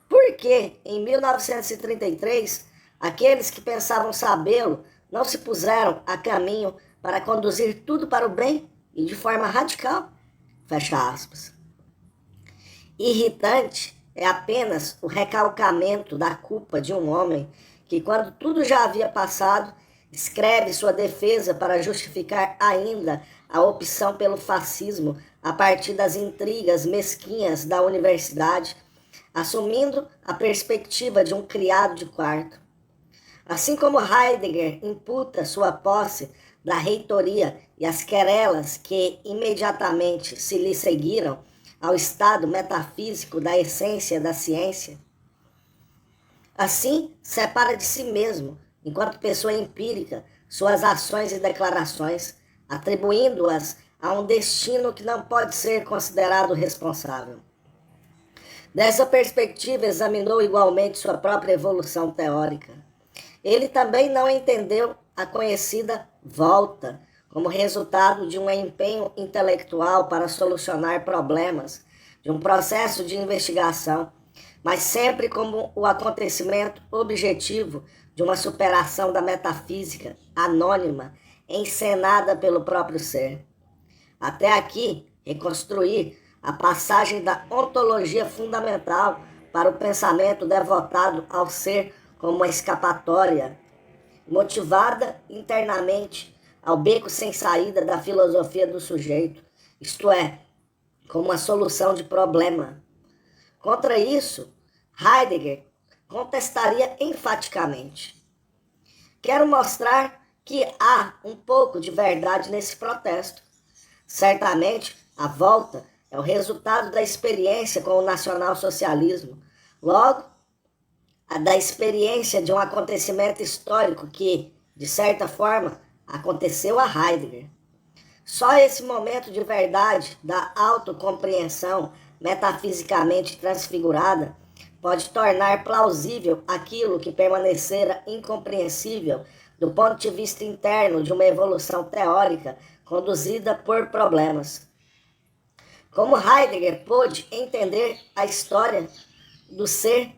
Porque, em 1933, aqueles que pensavam sabê-lo não se puseram a caminho para conduzir tudo para o bem e de forma radical? Fecha aspas. Irritante é apenas o recalcamento da culpa de um homem que, quando tudo já havia passado, escreve sua defesa para justificar ainda a opção pelo fascismo a partir das intrigas mesquinhas da universidade, assumindo a perspectiva de um criado de quarto. Assim como Heidegger imputa sua posse da reitoria e as querelas que imediatamente se lhe seguiram ao estado metafísico da essência da ciência, assim separa de si mesmo, enquanto pessoa empírica, suas ações e declarações, atribuindo-as a um destino que não pode ser considerado responsável. Dessa perspectiva, examinou igualmente sua própria evolução teórica. Ele também não entendeu a conhecida volta como resultado de um empenho intelectual para solucionar problemas, de um processo de investigação, mas sempre como o acontecimento objetivo de uma superação da metafísica anônima, encenada pelo próprio ser. Até aqui, reconstruir a passagem da ontologia fundamental para o pensamento devotado ao ser como uma escapatória, motivada internamente ao beco sem saída da filosofia do sujeito, isto é, como uma solução de problema. Contra isso, Heidegger contestaria enfaticamente. Quero mostrar que há um pouco de verdade nesse protesto. Certamente, a volta é o resultado da experiência com o nacionalsocialismo, logo, a da experiência de um acontecimento histórico que, de certa forma, aconteceu a Heidegger. Só esse momento de verdade da autocompreensão metafisicamente transfigurada pode tornar plausível aquilo que permanecera incompreensível do ponto de vista interno de uma evolução teórica conduzida por problemas. Como Heidegger pôde entender a história do ser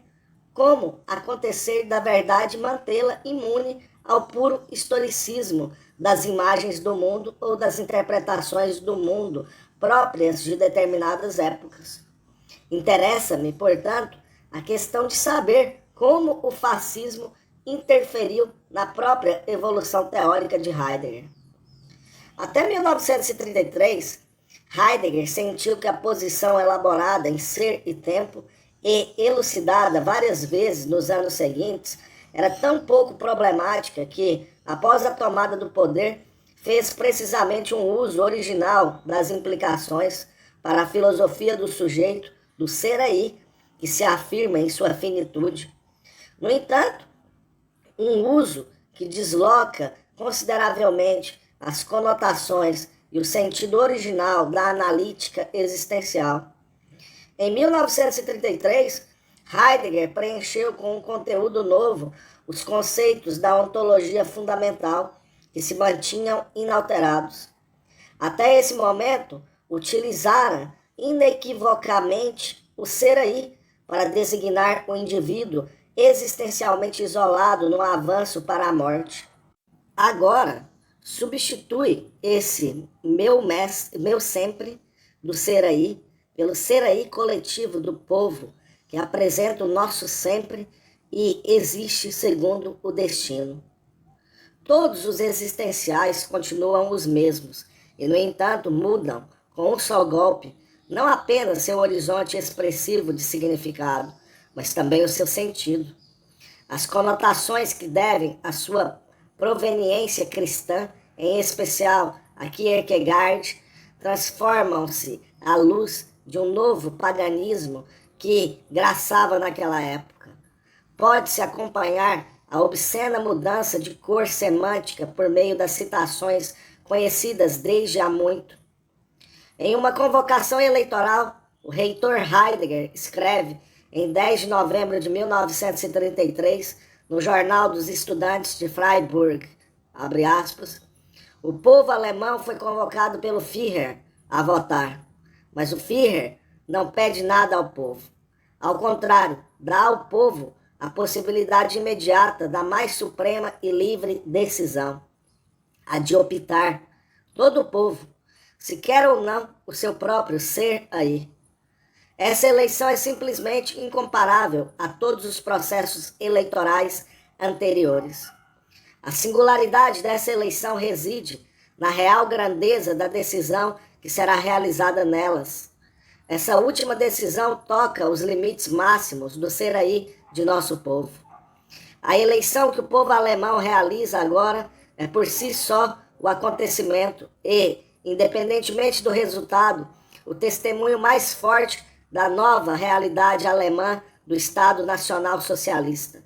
como acontecer da verdade e mantê-la imune ao puro historicismo das imagens do mundo ou das interpretações do mundo próprias de determinadas épocas. Interessa-me, portanto, a questão de saber como o fascismo interferiu na própria evolução teórica de Heidegger. Até 1933, Heidegger sentiu que a posição elaborada em Ser e Tempo e elucidada várias vezes nos anos seguintes era tão pouco problemática que, após a tomada do poder, fez precisamente um uso original das implicações para a filosofia do sujeito, do ser aí, que se afirma em sua finitude. No entanto, um uso que desloca consideravelmente as conotações e o sentido original da analítica existencial. Em 1933, Heidegger preencheu com um conteúdo novo os conceitos da ontologia fundamental, que se mantinham inalterados. Até esse momento, utilizara inequivocamente o ser aí para designar o indivíduo existencialmente isolado no avanço para a morte. Agora, substitui esse meu sempre do ser aí pelo ser aí coletivo do povo, que apresenta o nosso sempre e existe segundo o destino. Todos os existenciais continuam os mesmos e, no entanto, mudam com um só golpe, não apenas seu horizonte expressivo de significado, mas também o seu sentido. As conotações que devem à sua proveniência cristã, em especial a Kierkegaard, transformam-se à luz de um novo paganismo que graçava naquela época. Pode-se acompanhar a obscena mudança de cor semântica por meio das citações conhecidas desde há muito. Em uma convocação eleitoral, o reitor Heidegger escreve, em 10 de novembro de 1933, no Jornal dos Estudantes de Freiburg, abre aspas, o povo alemão foi convocado pelo Führer a votar, mas o Führer não pede nada ao povo. Ao contrário, dá ao povo a possibilidade imediata da mais suprema e livre decisão, a de optar, todo o povo, se quer ou não o seu próprio ser aí. Essa eleição é simplesmente incomparável a todos os processos eleitorais anteriores. A singularidade dessa eleição reside na real grandeza da decisão que será realizada nelas. Essa última decisão toca os limites máximos do ser aí de nosso povo. A eleição que o povo alemão realiza agora é por si só o acontecimento e, independentemente do resultado, o testemunho mais forte da nova realidade alemã do Estado Nacional Socialista.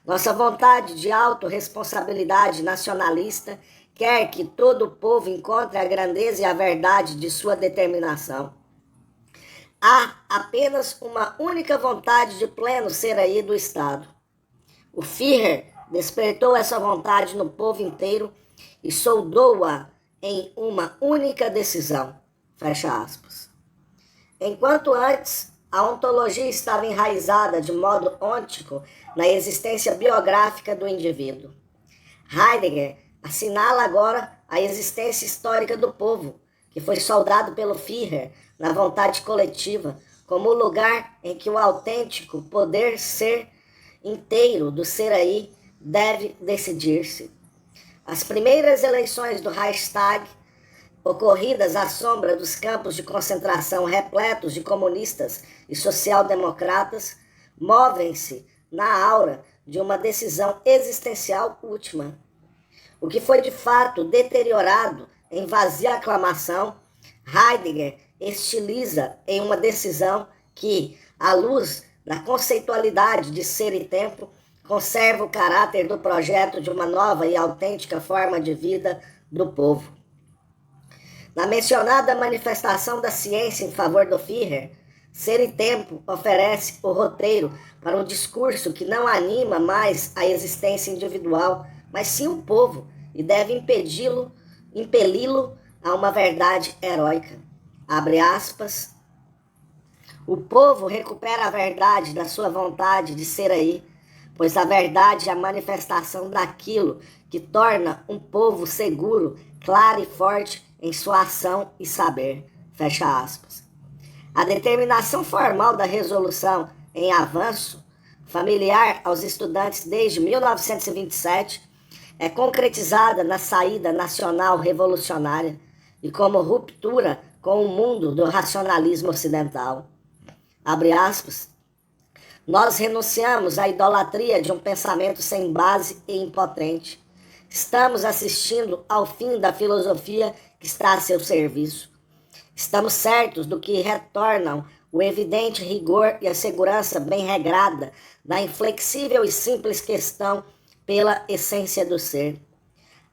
Nossa vontade de autorresponsabilidade nacionalista quer que todo o povo encontre a grandeza e a verdade de sua determinação. Há apenas uma única vontade de pleno ser aí do Estado. O Führer despertou essa vontade no povo inteiro e soldou-a em uma única decisão. Fecha aspas. Enquanto antes, a ontologia estava enraizada de modo ôntico na existência biográfica do indivíduo. Heidegger assinala agora a existência histórica do povo, que foi soldado pelo Führer na vontade coletiva, como o lugar em que o autêntico poder ser inteiro do ser aí deve decidir-se. As primeiras eleições do Reichstag, ocorridas à sombra dos campos de concentração repletos de comunistas e social-democratas, movem-se na aura de uma decisão existencial última. O que foi de fato deteriorado em vazia aclamação, Heidegger estiliza em uma decisão que, à luz da conceitualidade de ser e tempo, conserva o caráter do projeto de uma nova e autêntica forma de vida do povo. Na mencionada manifestação da ciência em favor do Führer, Ser e Tempo oferece o roteiro para um discurso que não anima mais a existência individual, mas sim o povo, e deve impeli-lo a uma verdade heróica. Abre aspas. O povo recupera a verdade da sua vontade de ser aí, pois a verdade é a manifestação daquilo que torna um povo seguro, claro e forte em sua ação e saber. Fecha aspas. A determinação formal da resolução em avanço, familiar aos estudantes desde 1927, é concretizada na saída nacional revolucionária e como ruptura com o mundo do racionalismo ocidental. Abre aspas. Nós renunciamos à idolatria de um pensamento sem base e impotente. Estamos assistindo ao fim da filosofia que está a seu serviço. Estamos certos do que retornam o evidente rigor e a segurança bem regrada da inflexível e simples questão pela essência do ser.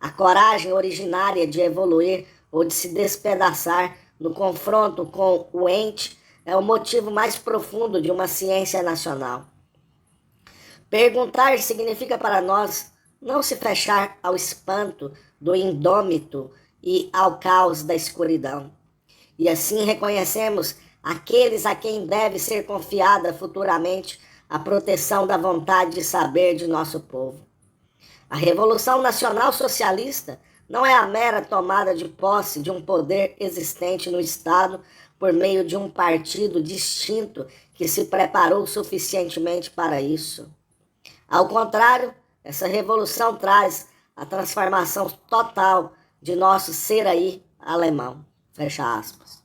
A coragem originária de evoluir ou de se despedaçar no confronto com o ente é o motivo mais profundo de uma ciência nacional. Perguntar significa para nós não se fechar ao espanto do indômito e ao caos da escuridão. E assim reconhecemos aqueles a quem deve ser confiada futuramente a proteção da vontade de saber de nosso povo. A Revolução Nacional Socialista não é a mera tomada de posse de um poder existente no Estado por meio de um partido distinto que se preparou suficientemente para isso. Ao contrário, essa revolução traz a transformação total de nosso ser aí alemão. Fecha aspas.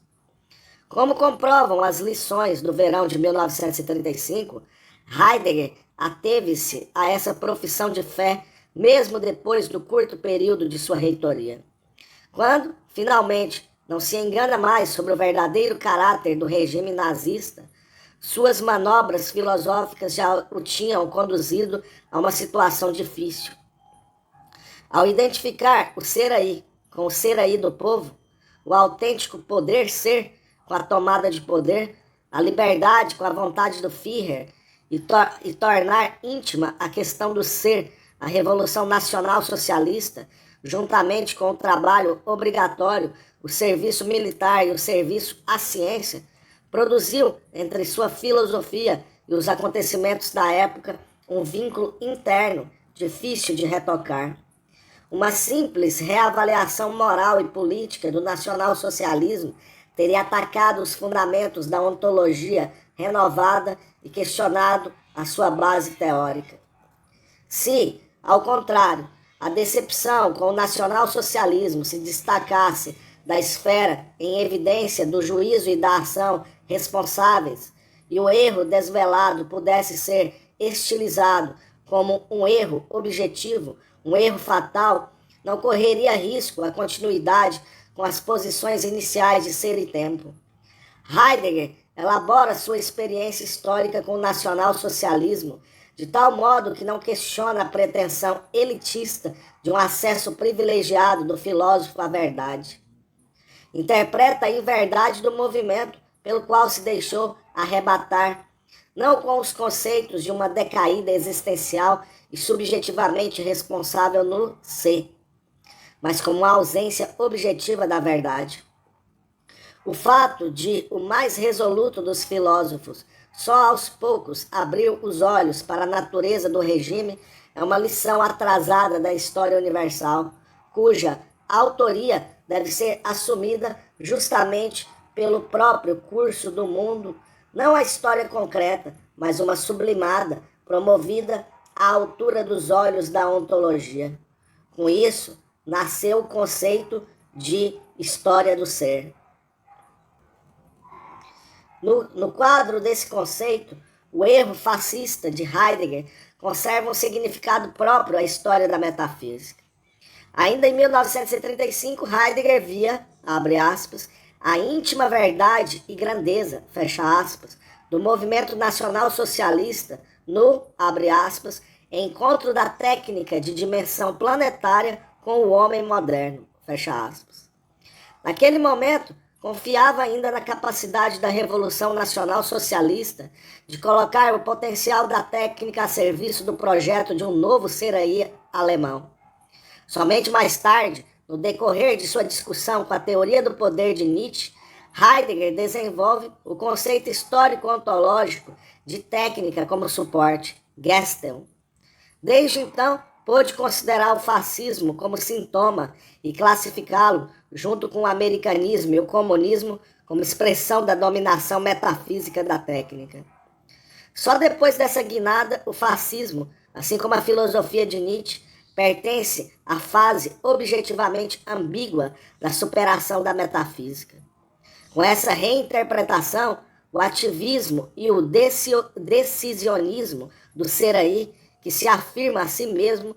Como comprovam as lições do verão de 1935, Heidegger ateve-se a essa profissão de fé mesmo depois do curto período de sua reitoria. Quando, finalmente, não se engana mais sobre o verdadeiro caráter do regime nazista, suas manobras filosóficas já o tinham conduzido a uma situação difícil. Ao identificar o ser aí com o ser aí do povo, o autêntico poder ser com a tomada de poder, a liberdade com a vontade do Führer e tornar íntima a questão do ser, a Revolução Nacional Socialista, juntamente com o trabalho obrigatório, o serviço militar e o serviço à ciência, produziu entre sua filosofia e os acontecimentos da época um vínculo interno difícil de retocar. Uma simples reavaliação moral e política do nacionalsocialismo teria atacado os fundamentos da ontologia renovada e questionado a sua base teórica. Se, ao contrário, a decepção com o nacionalsocialismo se destacasse da esfera em evidência do juízo e da ação responsáveis, e o erro desvelado pudesse ser estilizado como um erro objetivo, um erro fatal, não correria risco a continuidade com as posições iniciais de ser e tempo. Heidegger elabora sua experiência histórica com o nacionalsocialismo de tal modo que não questiona a pretensão elitista de um acesso privilegiado do filósofo à verdade. Interpreta a inverdade do movimento pelo qual se deixou arrebatar, não com os conceitos de uma decaída existencial e subjetivamente responsável no ser, mas como uma ausência objetiva da verdade. O fato de o mais resoluto dos filósofos só aos poucos abriu os olhos para a natureza do regime é uma lição atrasada da história universal, cuja autoria deve ser assumida justamente pelo próprio curso do mundo, não a história concreta, mas uma sublimada, promovida à altura dos olhos da ontologia. Com isso, nasceu o conceito de história do ser. No quadro desse conceito, o erro fascista de Heidegger conserva um significado próprio à história da metafísica. Ainda em 1935, Heidegger via, abre aspas, a íntima verdade e grandeza, fecha aspas, do movimento nacional socialista no, abre aspas, encontro da técnica de dimensão planetária com o homem moderno, fecha aspas. Naquele momento, confiava ainda na capacidade da Revolução Nacional Socialista de colocar o potencial da técnica a serviço do projeto de um novo ser aí alemão. Somente mais tarde, no decorrer de sua discussão com a teoria do poder de Nietzsche, Heidegger desenvolve o conceito histórico-ontológico de técnica como suporte, Gestel. Desde então, pôde considerar o fascismo como sintoma e classificá-lo, junto com o americanismo e o comunismo, como expressão da dominação metafísica da técnica. Só depois dessa guinada, o fascismo, assim como a filosofia de Nietzsche, pertence à fase objetivamente ambígua da superação da metafísica. Com essa reinterpretação, o ativismo e o decisionismo do ser aí, que se afirma a si mesmo,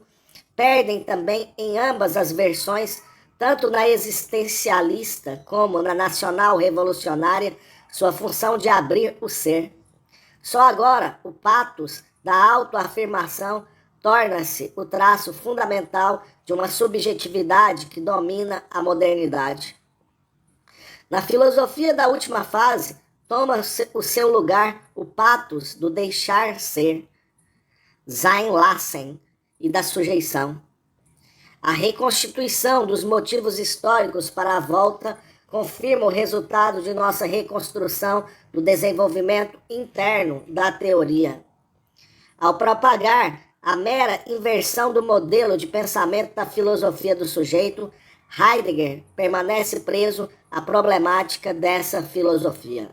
perdem também em ambas as versões, tanto na existencialista como na nacional revolucionária, sua função de abrir o ser. Só agora o patos da autoafirmação torna-se o traço fundamental de uma subjetividade que domina a modernidade. Na filosofia da última fase, toma o seu lugar o patos do deixar ser, sein lassen, e da sujeição. A reconstituição dos motivos históricos para a volta confirma o resultado de nossa reconstrução do desenvolvimento interno da teoria. Ao propagar a mera inversão do modelo de pensamento da filosofia do sujeito, Heidegger permanece preso à problemática dessa filosofia.